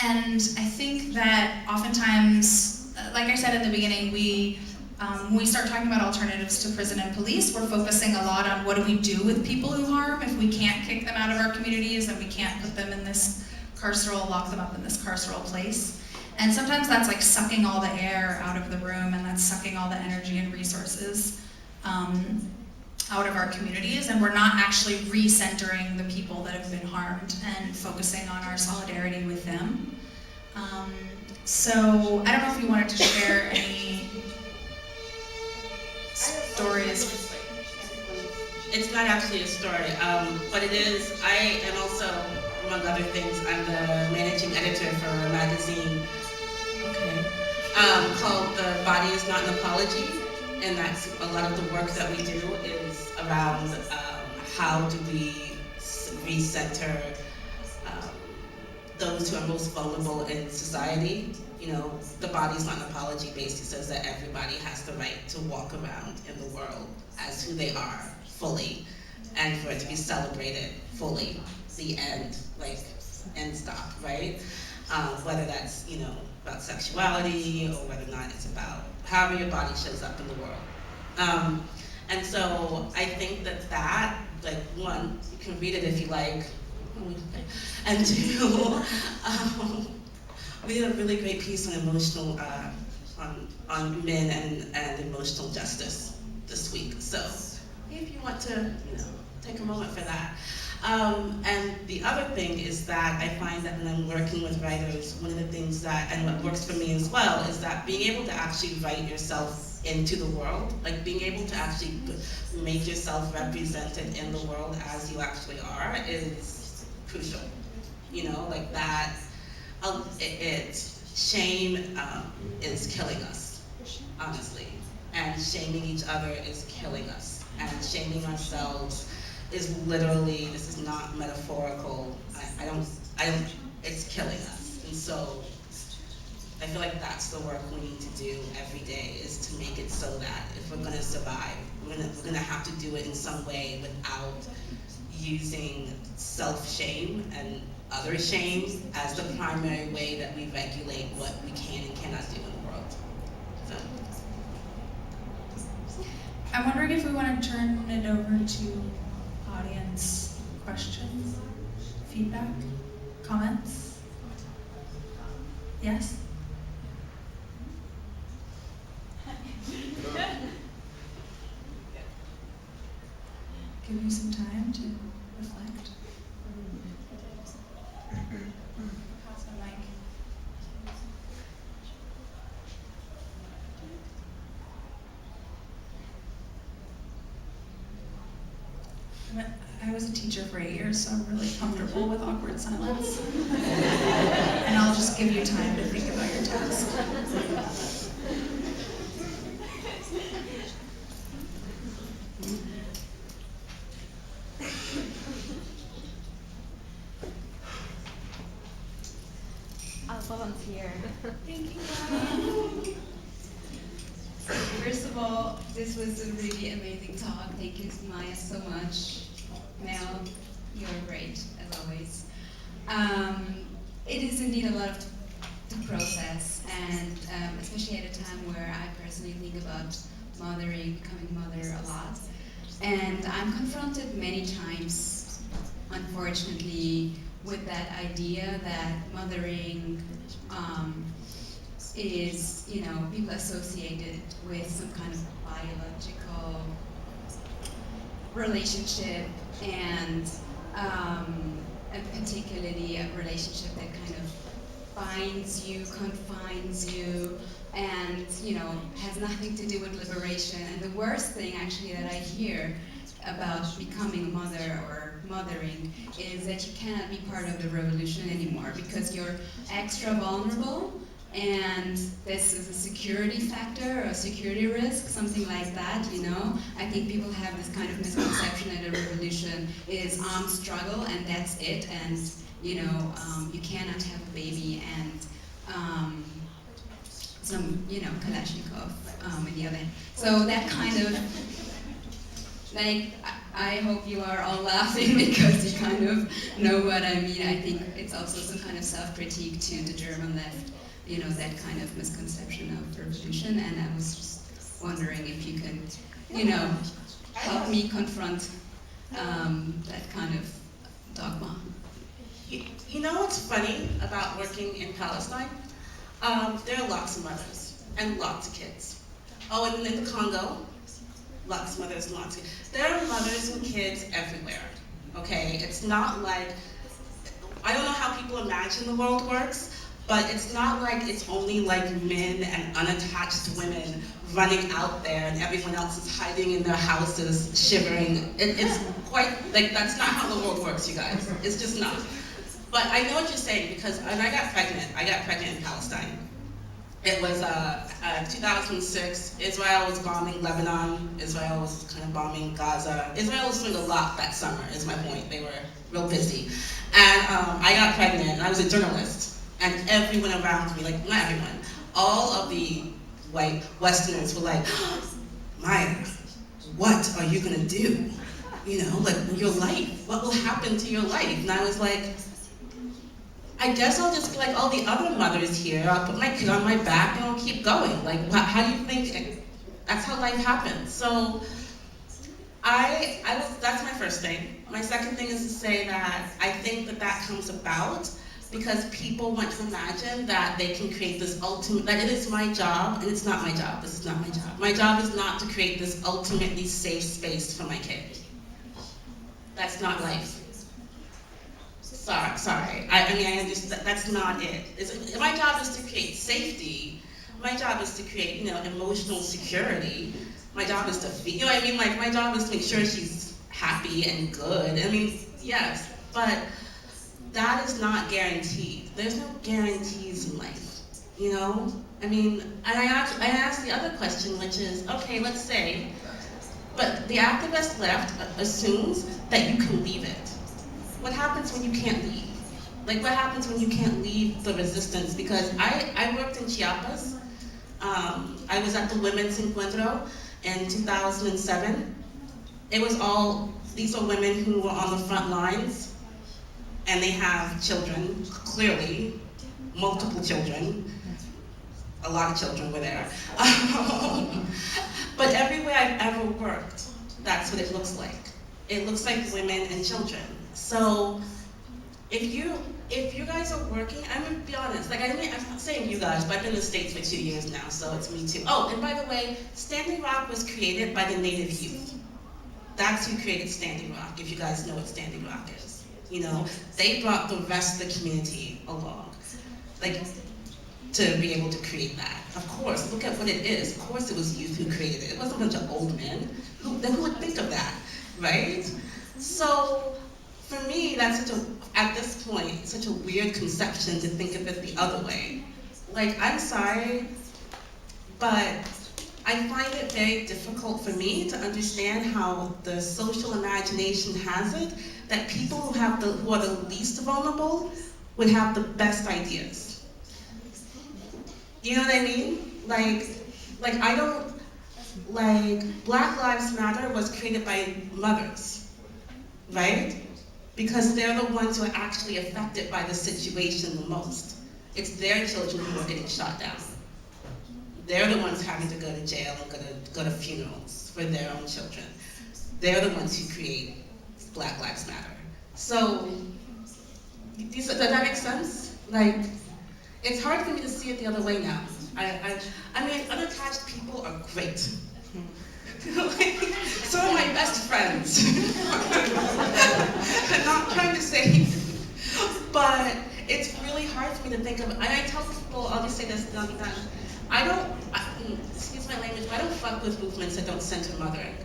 And I think that oftentimes, like I said in the beginning, when we start talking about alternatives to prison and police, we're focusing a lot on what do we do with people who harm. If we can't kick them out of our communities, then we can't put them in this carceral, lock them up in this carceral place. And sometimes that's like sucking all the air out of the room, and that's sucking all the energy and resources out of our communities, and we're not actually recentering the people that have been harmed and focusing on our solidarity with them. So I don't know if you wanted to share any stories. It's not actually a story, but it is. I am also, among other things, I'm the managing editor for a magazine, called The Body Is Not an Apology, and that's a lot of the work that we do is around how do we recenter those who are most vulnerable in society. You know, the body's not an apology. Basically says that everybody has the right to walk around in the world as who they are fully, and for it to be celebrated fully. The end, like, end stop, right? Whether that's, you know, about sexuality or whether or not it's about however your body shows up in the world. And so I think that, like, one, you can read it if you like, and two, we had a really great piece on emotional, on men and emotional justice this week. So if you want to, you know, take a moment for that. And the other thing is that I find that when I'm working with writers, one of the things that, and what works for me as well, is that being able to actually write yourself into the world, like being able to actually make yourself represented in the world as you actually are, is crucial. You know, like that, shame is killing us, honestly. And shaming each other is killing us. And shaming ourselves is literally, this is not metaphorical. I don't, it's killing us. And so I feel like that's the work we need to do every day, is to make it so that if we're gonna survive, we're gonna have to do it in some way without using self-shame and other shame as the primary way that we regulate what we can and cannot do in the world. So. I'm wondering if we want to turn it over to audience questions, feedback, comments. Yes? Give you some time to reflect. Pass the mic. I was a teacher for 8 years, so I'm really comfortable with awkward silence. And I'll just give you time to think about your task. I'll volunteer. Thank you. First of all, this was a really amazing talk. Thank you, Maya, so much. Mel, you're great, as always. It is indeed a lot to process, and especially at a time where I personally think about mothering, becoming a mother a lot. And I'm confronted many times, unfortunately, with that idea that mothering is, people associate it with some kind of biological relationship, and particularly a relationship that kind of binds you, confines you, and has nothing to do with liberation. And the worst thing actually that I hear about becoming a mother or mothering is that you cannot be part of the revolution anymore because you're extra vulnerable, and this is a security factor or a security risk, something like that, I think people have this kind of misconception that a revolution is armed struggle and that's it, and you cannot have a baby and some Kalashnikov in the other hand. So that kind of, I hope you are all laughing because you kind of know what I mean. I think it's also some kind of self-critique to the German left, that kind of misconception of revolution, and I was just wondering if you could, help me confront that kind of dogma. You know what's funny about working in Palestine? There are lots of mothers and lots of kids. Oh, and in the Congo, lots of mothers and lots of kids. There are mothers and kids everywhere, okay? It's not like, I don't know how people imagine the world works, but it's not like it's only like men and unattached women running out there and everyone else is hiding in their houses, shivering. It's quite, that's not how the world works, you guys. It's just not. But I know what you're saying, because when I got pregnant in Palestine. It was 2006, Israel was bombing Lebanon, Israel was kind of bombing Gaza. Israel was doing a lot that summer, is my point. They were real busy. And I got pregnant, and I was a journalist. And everyone around me, not everyone, all of the white Westerners were like, Maya, what are you gonna do? Your life, what will happen to your life? And I was like, I guess I'll just be like all the other mothers here. I'll put my kid on my back and I'll keep going. How do you think, that's how life happens. So that's my first thing. My second thing is to say that I think that comes about because people want to imagine that they can create this ultimate, that it is my job, and it's not my job. This is not my job. My job is not to create this ultimately safe space for my kid. That's not life. Sorry. I understand. That's not it. My job is to create safety. My job is to create, emotional security. My job is to feed. My job is to make sure she's happy and good. Yes, but that is not guaranteed. There's no guarantees in life. And I asked the other question, which is, okay, let's say, but the activist left assumes that you can leave it. What happens when you can't leave? What happens when you can't leave the resistance? Because I worked in Chiapas. I was at the Women's Encuentro in 2007. These are women who were on the front lines, and they have children, clearly, multiple children. A lot of children were there. But everywhere I've ever worked, that's what it looks like. It looks like women and children. So if you guys are are working, I'm gonna be honest, like I'm not saying you guys, but I've been in the States for 2 years now, so it's me too. Oh, and by the way, Standing Rock was created by the Native youth. That's who created Standing Rock, if you guys know what Standing Rock is. You know, they brought the rest of the community along, like, to be able to create that. Of course, look at what it is. Of course it was youth who created it. It wasn't a bunch of old men. Who would think of that, right? So, for me, that's at this point, such a weird conception to think of it the other way. Like, I'm sorry, but I find it very difficult for me to understand how the social imagination has it that people who are the least vulnerable would have the best ideas. You know what I mean? Like Black Lives Matter was created by mothers, right? Because they're the ones who are actually affected by the situation the most. It's their children who are getting shot down. They're the ones having to go to jail and go to funerals for their own children. They're the ones who create Black Lives Matter. So, does that make sense? Like, it's hard for me to see it the other way now. I mean, unattached people are great. Like, some of my best friends. I'm not trying to say, but it's really hard for me to think of, and I tell people, I'll just say this and I'll be done. Excuse my language, but I don't fuck with movements that don't center mothering.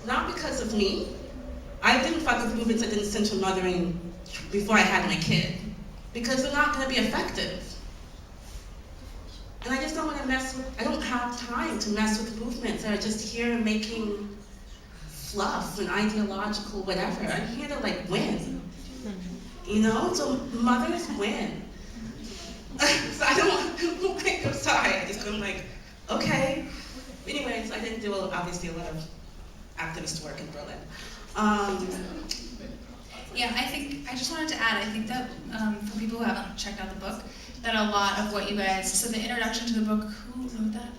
Not because of me. I didn't fuck with movements that didn't center mothering before I had my kid. Because they're not gonna be effective. And I just don't want to I don't have time to mess with movements that are just here making fluff and ideological whatever. I'm here to like win. You know, so mothers win. So I don't, I'm sorry, I'm like, okay. Anyways, I didn't do obviously a lot of activist work in Berlin. Yeah, I just wanted to add, I think that for people who haven't checked out the book, that a lot of what you guys, so the introduction to the book, who wrote that?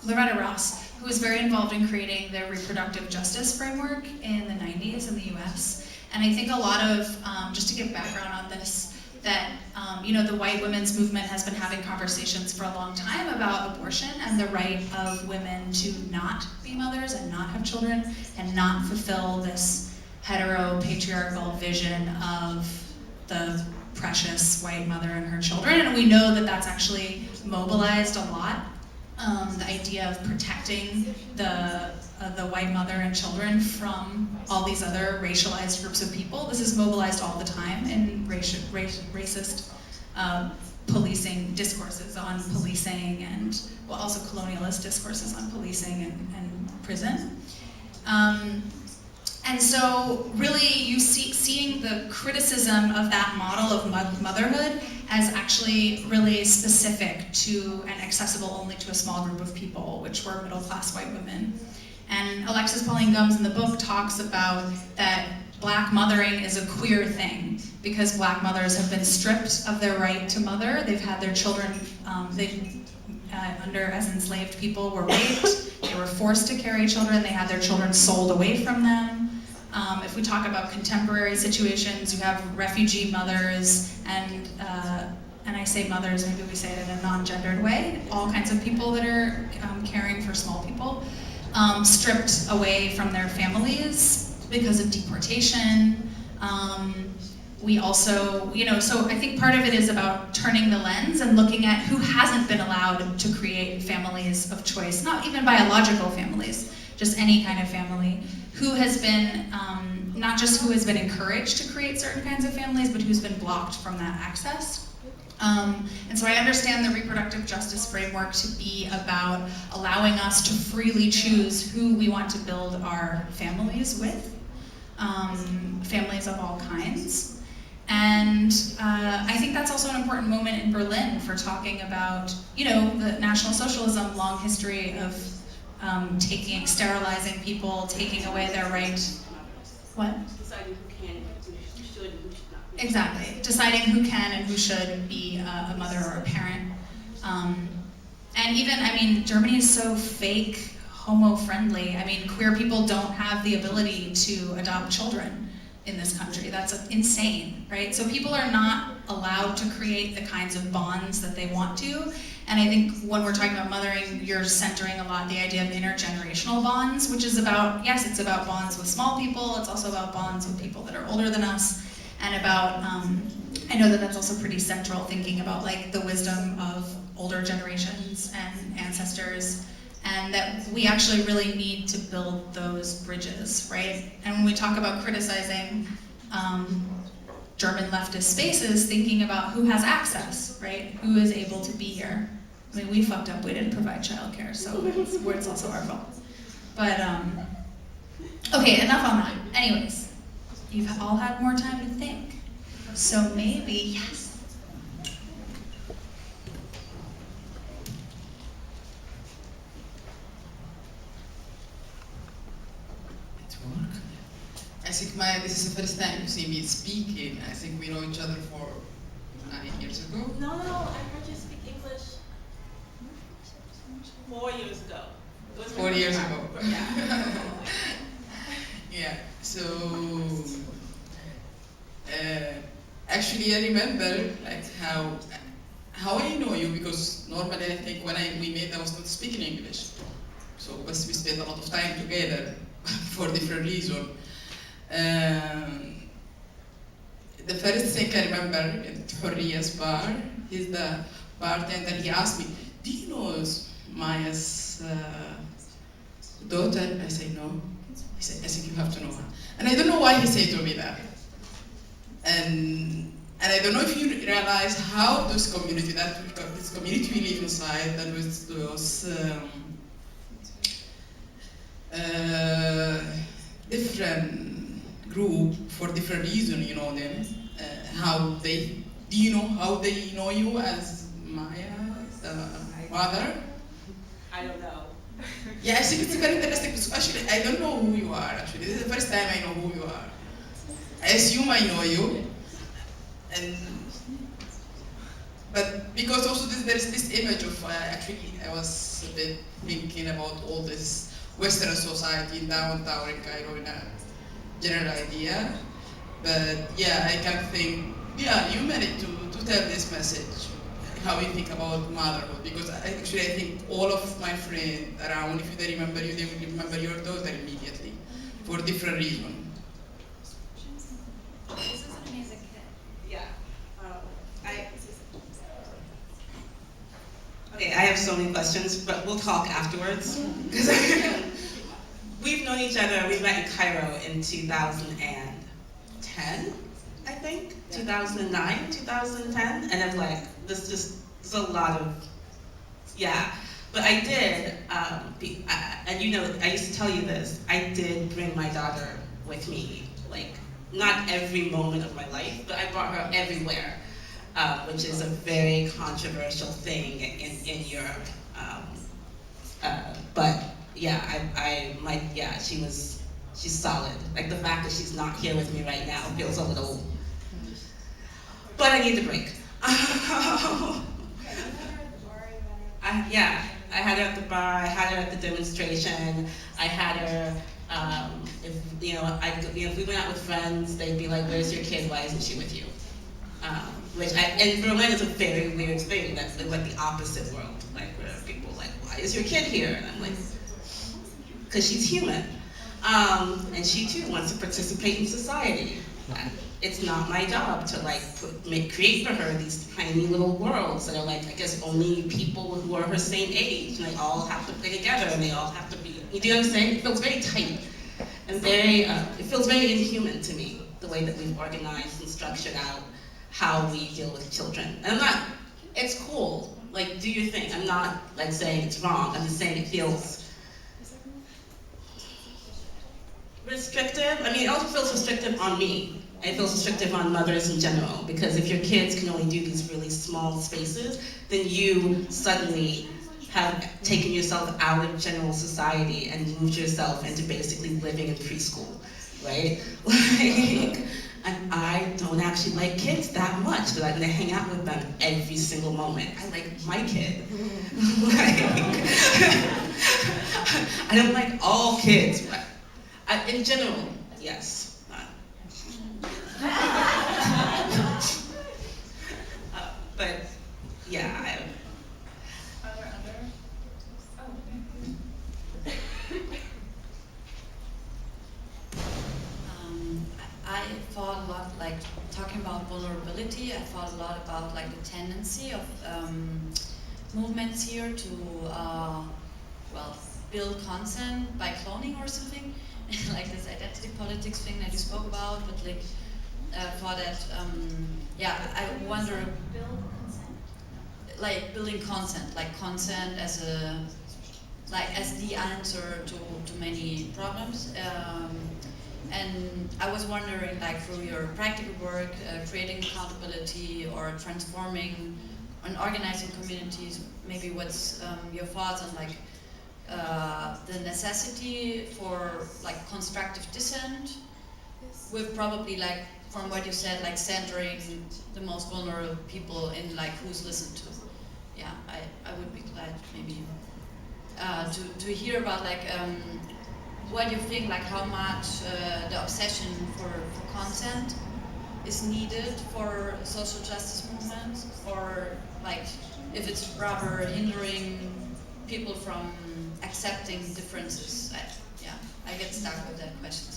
Loretta Ross, who was very involved in creating the reproductive justice framework in the 90s in the US. And I think a lot of, just to give background on this, that the white women's movement has been having conversations for a long time about abortion and the right of women to not be mothers and not have children and not fulfill this hetero-patriarchal vision of the precious white mother and her children. And we know that that's actually mobilized a lot. The idea of protecting the white mother and children from all these other racialized groups of people. This is mobilized all the time in racist policing discourses on policing and, well, also colonialist discourses on policing and prison. And so really you seeing the criticism of that model of motherhood as actually really specific to and accessible only to a small group of people, which were middle-class white women. And Alexis Pauline Gumbs in the book talks about that Black mothering is a queer thing because Black mothers have been stripped of their right to mother. They've had their children, as enslaved people, were raped. They were forced to carry children. They had their children sold away from them. If we talk about contemporary situations, you have refugee mothers and I say mothers, maybe we say it in a non-gendered way, all kinds of people that are caring for small people, stripped away from their families because of deportation. We also, so I think part of it is about turning the lens and looking at who hasn't been allowed to create families of choice, not even biological families, just any kind of family, who has been, not just who has been encouraged to create certain kinds of families, but who's been blocked from that access. And so I understand the reproductive justice framework to be about allowing us to freely choose who we want to build our families with, families of all kinds. And I think that's also an important moment in Berlin for talking about, the National Socialism long history of sterilizing people, taking away their right. What? Deciding who can, who should, and who should not. Exactly. Deciding who can and who should be a mother or a parent. And even, Germany is so fake homo-friendly. Queer people don't have the ability to adopt children in this country. That's insane, right? So people are not allowed to create the kinds of bonds that they want to. And I think when we're talking about mothering, you're centering a lot the idea of intergenerational bonds, which is about, yes, it's about bonds with small people, it's also about bonds with people that are older than us, and about, I know that that's also pretty central, thinking about like the wisdom of older generations and ancestors, and that we actually really need to build those bridges, right? And when we talk about criticizing German leftist spaces, thinking about who has access, right? Who is able to be here. I mean, we fucked up, we didn't provide childcare, so it's also our fault. But, okay, enough on that. Anyways, you've all had more time to think. So maybe, yes. It works. I think this is the first time you see me speaking. I think we know each other for 9 years ago. No, I heard you speak English 4 years ago. It was 4 years ago. Yeah. Yeah. So actually, I remember like how I know you, because normally I think when we met, I was not speaking English. So we spent a lot of time together for different reasons. The first thing I remember at Hurriya's bar, he's the bartender, he asked me, do you know Maya's daughter? I said, no. He said, I think you have to know her. And I don't know why he said to me that. And I don't know if you realize how this community we live inside, that with those different group for different reasons, you know them. Do you know how they know you as Maya, the mother? I don't know. Yeah, I think it's very interesting because actually I don't know who you are. Actually, this is the first time I know who you are. I assume I know you, but because also there's this image of actually I was a bit thinking about all this Western society in downtown in Cairo in a general idea, but yeah, I can think, yeah, you managed to tell this message, how you think about motherhood, because I think all of my friends around, if they remember you, they will remember your daughter immediately, for different reasons. This is an amazing kid. Yeah. Okay, I have so many questions, but we'll talk afterwards. We've known each other, we met in Cairo in 2010, I think? 2009, 2010? And I'm like, there's a lot of, yeah. But I did, and you know, I used to tell you this, I did bring my daughter with me, like, not every moment of my life, but I brought her everywhere, which is a very controversial thing in Europe. But yeah, she's solid. Like the fact that she's not here with me right now feels a little, but I need a break. I had her at the bar, I had her at the demonstration, I had her, if we went out with friends, they'd be like, where's your kid, why isn't she with you? And Berlin is a very weird thing, that's like the opposite world, like where people are like, why is your kid here? And I'm like, because she's human. And she too wants to participate in society. It's not my job to like create for her these tiny little worlds that are like, I guess, only people who are her same age, and they all have to play together, and they all have to be, you know what I'm saying? It feels very tight, and it feels very inhuman to me, the way that we've organized and structured out how we deal with children. And it's cool, like, do your thing. I'm not like saying it's wrong, I'm just saying it feels restrictive. I mean, it also feels restrictive on me. It feels restrictive on mothers in general, because if your kids can only do these really small spaces, then you suddenly have taken yourself out of general society and moved yourself into basically living in preschool, right? And I don't actually like kids that much that I'm gonna hang out with them every single moment. I like my kid. I don't like all kids. In general, yes. But yeah, Are there other? Oh, I thought a lot, like talking about vulnerability, I thought a lot about like the tendency of movements here to, well, build consent by cloning or something, like this identity politics thing that you spoke about, but like, for that, yeah, I wonder, build consent. like building consent as a, like as the answer to many problems. And I was wondering, like through your practical work, creating accountability or transforming and organizing communities, maybe what's your thoughts on like the necessity for like constructive dissent, with probably like from what you said, like centering the most vulnerable people in like who's listened to. Yeah, I would be glad maybe to hear about like what you think, like how much the obsession for consent is needed for social justice movements, or like if it's rather hindering people from accepting differences. I get stuck with that question.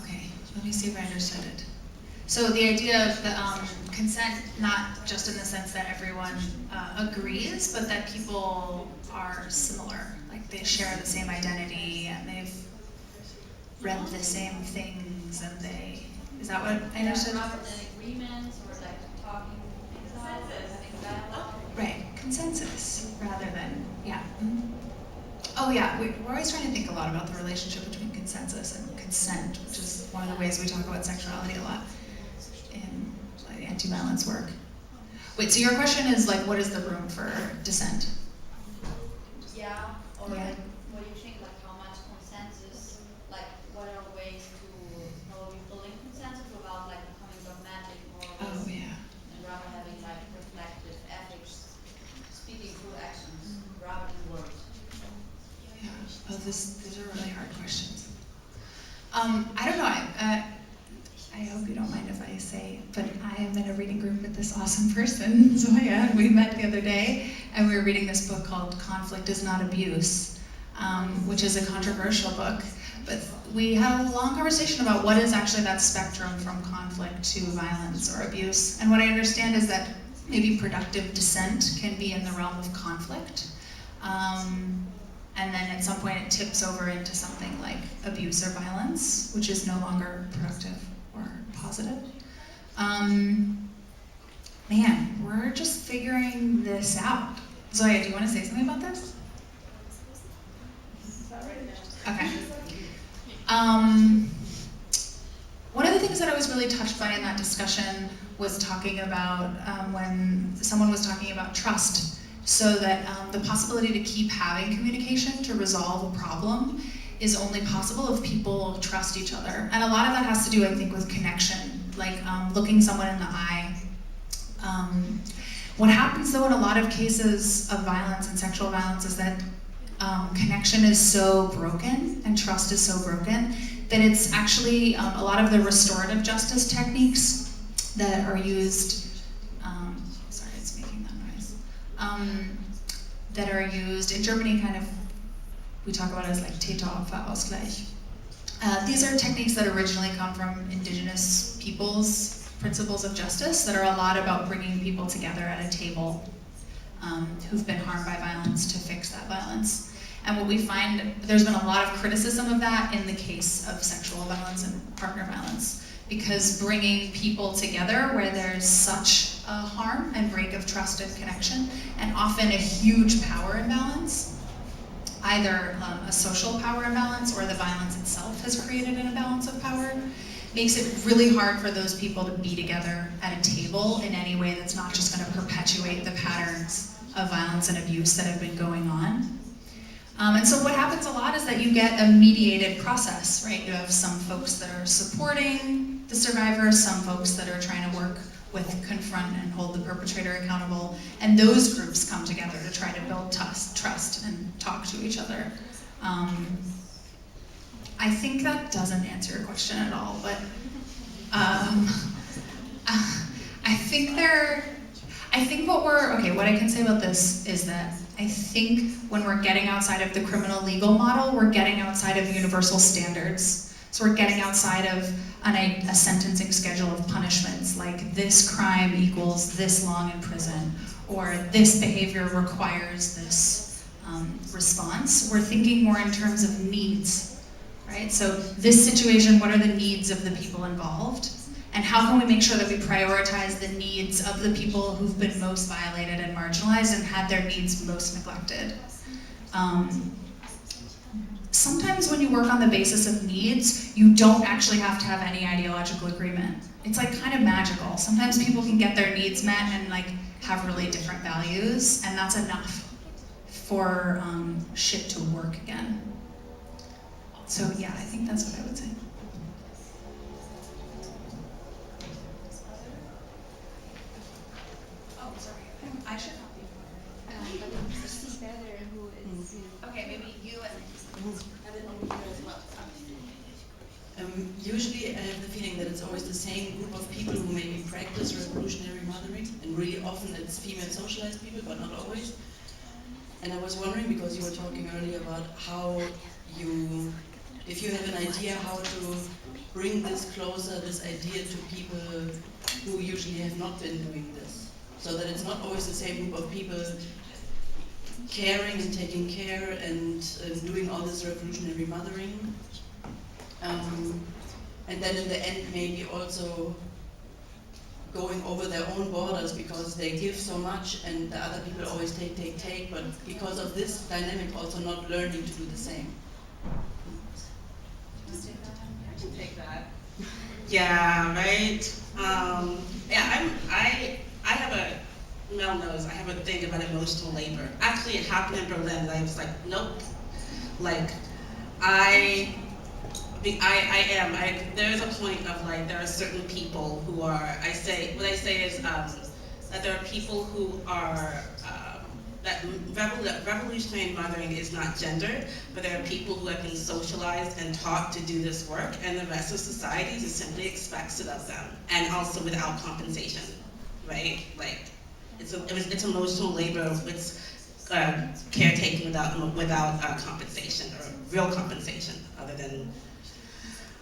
Okay, let me see if I understood it. So the idea of the consent, not just in the sense that everyone agrees, but that people are similar, like they share the same identity and they've read the same things, and is that what I understood? Rather than agreements or like talking things out, having dialogue. Right, consensus rather than, yeah. Mhm. Oh yeah, we're always trying to think a lot about the relationship between consensus and consent, which is one of the ways we talk about sexuality a lot in like, anti-violence work. Wait, so your question is like, what is the room for dissent? Yeah, or Yeah. like, what do you think, like how much consensus, like what are ways to probably building consensus without like becoming dogmatic or Oh yeah. and rather having like reflective ethics, speaking through actions rather than words. Yeah. Oh, these are really hard questions. I don't know. I hope you don't mind if I say, but I am in a reading group with this awesome person, Zoya, and we met the other day, and we were reading this book called Conflict is Not Abuse, which is a controversial book. But we had a long conversation about what is actually that spectrum from conflict to violence or abuse. And what I understand is that maybe productive dissent can be in the realm of conflict. And then at some point it tips over into something like abuse or violence, which is no longer productive or positive. Man, we're just figuring this out. Zoya, do you want to say something about this? Okay. One of the things that I was really touched by in that discussion was talking about when someone was talking about trust. So that the possibility to keep having communication to resolve a problem is only possible if people trust each other. And a lot of that has to do, I think, with connection, like looking someone in the eye. What happens though in a lot of cases of violence and sexual violence is that connection is so broken and trust is so broken that it's actually a lot of the restorative justice techniques that are used, that are used in Germany, kind of, we talk about it as like Täter-Opfer-Ausgleich. These are techniques that originally come from indigenous peoples' principles of justice that are a lot about bringing people together at a table who've been harmed by violence to fix that violence. And what we find, there's been a lot of criticism of that in the case of sexual violence and partner violence, because bringing people together where there's such a harm and break of trust and connection, and often a huge power imbalance, either a social power imbalance or the violence itself has created an imbalance of power, makes it really hard for those people to be together at a table in any way that's not just going to perpetuate the patterns of violence and abuse that have been going on. And so what happens a lot is that you get a mediated process, right? You have some folks that are supporting the survivor, some folks that are trying to work with confront and hold the perpetrator accountable, and those groups come together to try to build trust and talk to each other. I think that doesn't answer your question at all, but What I can say about this is that I think when we're getting outside of the criminal legal model, we're getting outside of universal standards. So we're getting outside of a sentencing schedule of punishments, like this crime equals this long in prison, or this behavior requires this response. We're thinking more in terms of needs, right? So this situation, what are the needs of the people involved? And how can we make sure that we prioritize the needs of the people who've been most violated and marginalized and had their needs most neglected? Sometimes when you work on the basis of needs, you don't actually have to have any ideological agreement. It's like kind of magical. Sometimes people can get their needs met and like have really different values, and that's enough for shit to work again. So yeah, I think that's what I would say. I should not be. But to see better who is, Okay, maybe you and Usually I have the feeling that it's always the same group of people who maybe practice revolutionary mothering, and really often it's female socialized people, but not always. And I was wondering, because you were talking earlier about how if you have an idea how to bring this closer, this idea to people who usually have not been doing this, so that it's not always the same group of people caring and taking care and doing all this revolutionary mothering. And then in the end maybe also going over their own borders because they give so much and the other people always take, but because of this dynamic also not learning to do the same. I can take that. Yeah, right? I have a, Mel knows, I have a thing about emotional labor. Actually, it happened in Berlin and I was like, nope. Like, there is a point of like, there are certain people who are, what I say is that there are people who are, that revolutionary mothering is not gendered, but there are people who have been socialized and taught to do this work, and the rest of society just simply expects it of them, and also without compensation, right? Like, it's emotional labor, it's caretaking without compensation, or real compensation, other than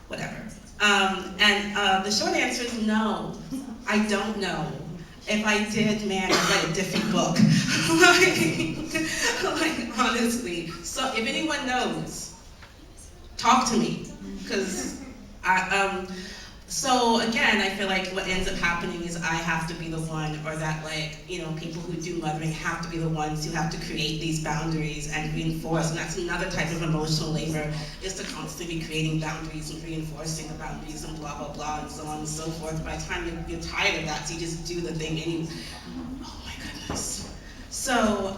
whatever. The short answer is no. I don't know. If I did, man, I'd write a different book. like, honestly. So if anyone knows, talk to me. Because so again, I feel like what ends up happening is I have to be the one, or that like, people who do mothering have to be the ones who have to create these boundaries and reinforce, and that's another type of emotional labor, is to constantly be creating boundaries and reinforcing the boundaries and blah, blah, blah, and so on and so forth. By the time you're tired of that, so you just do the thing anyway. Oh my goodness. So,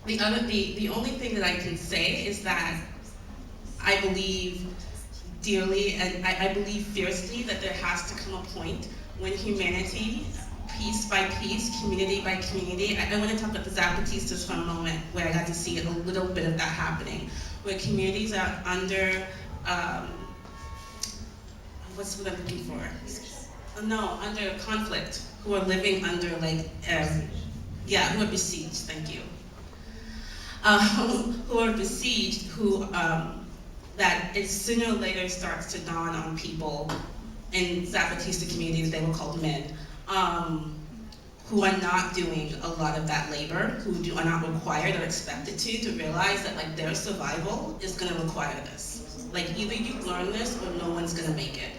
the only thing that I can say is that I believe dearly, and I believe fiercely, that there has to come a point when humanity, piece by piece, community by community, I want to talk about the Zapatistas for a moment, where I got to see a little bit of that happening, where communities are under, what's what I'm looking for? No, under conflict, who are living under like, who are besieged, thank you. Who are besieged, that it sooner or later starts to dawn on people in Zapatista communities, they were called men, who are not doing a lot of that labor, who are not required or expected to realize that like their survival is gonna require this. Like either you learn this or no one's gonna make it.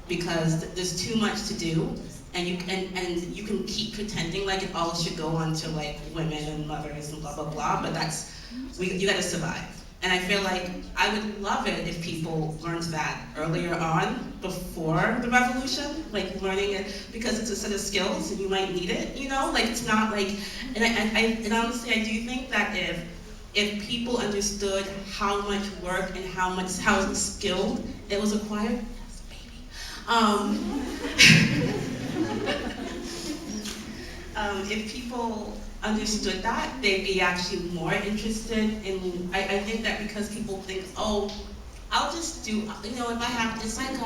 Because there's too much to do, and you can keep pretending like it all should go on to like women and mothers and blah, blah, blah, but you gotta survive. And I feel like I would love it if people learned that earlier on, before the revolution, like learning it, because it's a set of skills and you might need it, like it's not like, and honestly I do think that if people understood how much work and how skilled it was acquired, yes, baby. If people understood that, they'd be actually more interested in, I think that because people think, oh, I'll just do, if I have, it's like,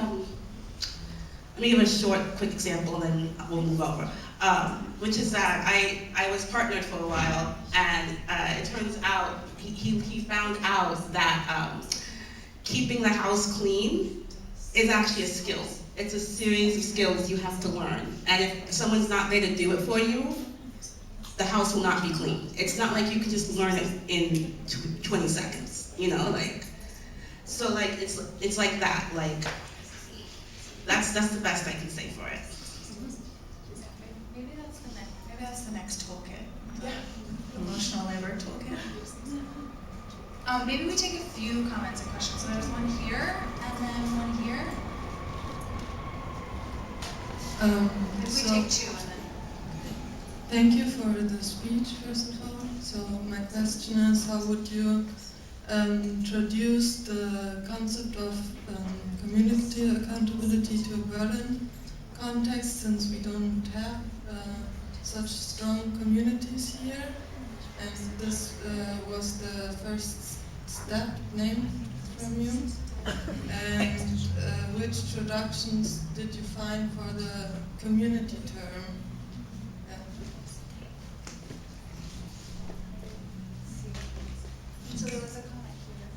let me give a short, quick example, and then we'll move over. Which is that I was partnered for a while, and it turns out he found out that keeping the house clean is actually a skill. It's a series of skills you have to learn, and if someone's not there to do it for you, the house will not be clean. It's not like you can just learn it in 20 seconds, you know, like. So like it's like that, like that's the best I can say for it. Maybe that's the next toolkit. Emotional labor toolkit. Maybe we take a few comments and questions. So there's one here, and then one here. Maybe we take two, and then. Thank you for the speech, first of all. So my question is, how would you introduce the concept of community accountability to a Berlin context, since we don't have such strong communities here? And this was the first step named from you. And which traductions did you find for the community term? So there was a comment here.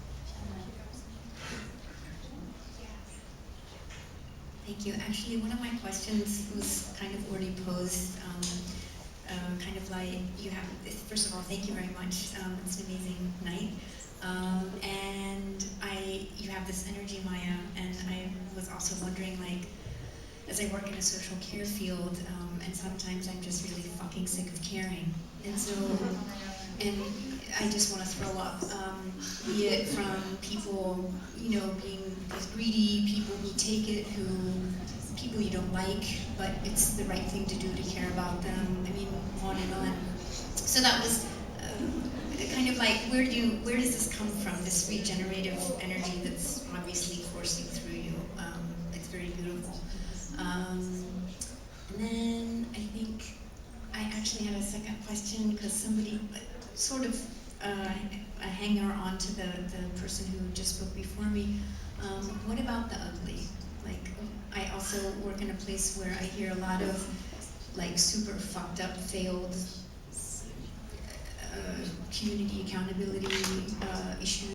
Thank you. Actually, one of my questions was kind of already posed. Kind of like you have. First of all, thank you very much. It's an amazing night, and you have this energy, Maya. And I was also wondering, like, as I work in a social care field, and sometimes I'm just really fucking sick of caring, and so. And I just want to throw up, be it from people, you know, being these greedy people who take it, people you don't like, but it's the right thing to do to care about them. I mean, on and on. So that was kind of like, where does this come from? This regenerative energy that's obviously coursing through you. It's very beautiful. And then I think I actually had a second question because somebody. Sort of a hanger on to the person who just spoke before me. What about the ugly? Like, I also work in a place where I hear a lot of like super fucked up, failed community accountability issues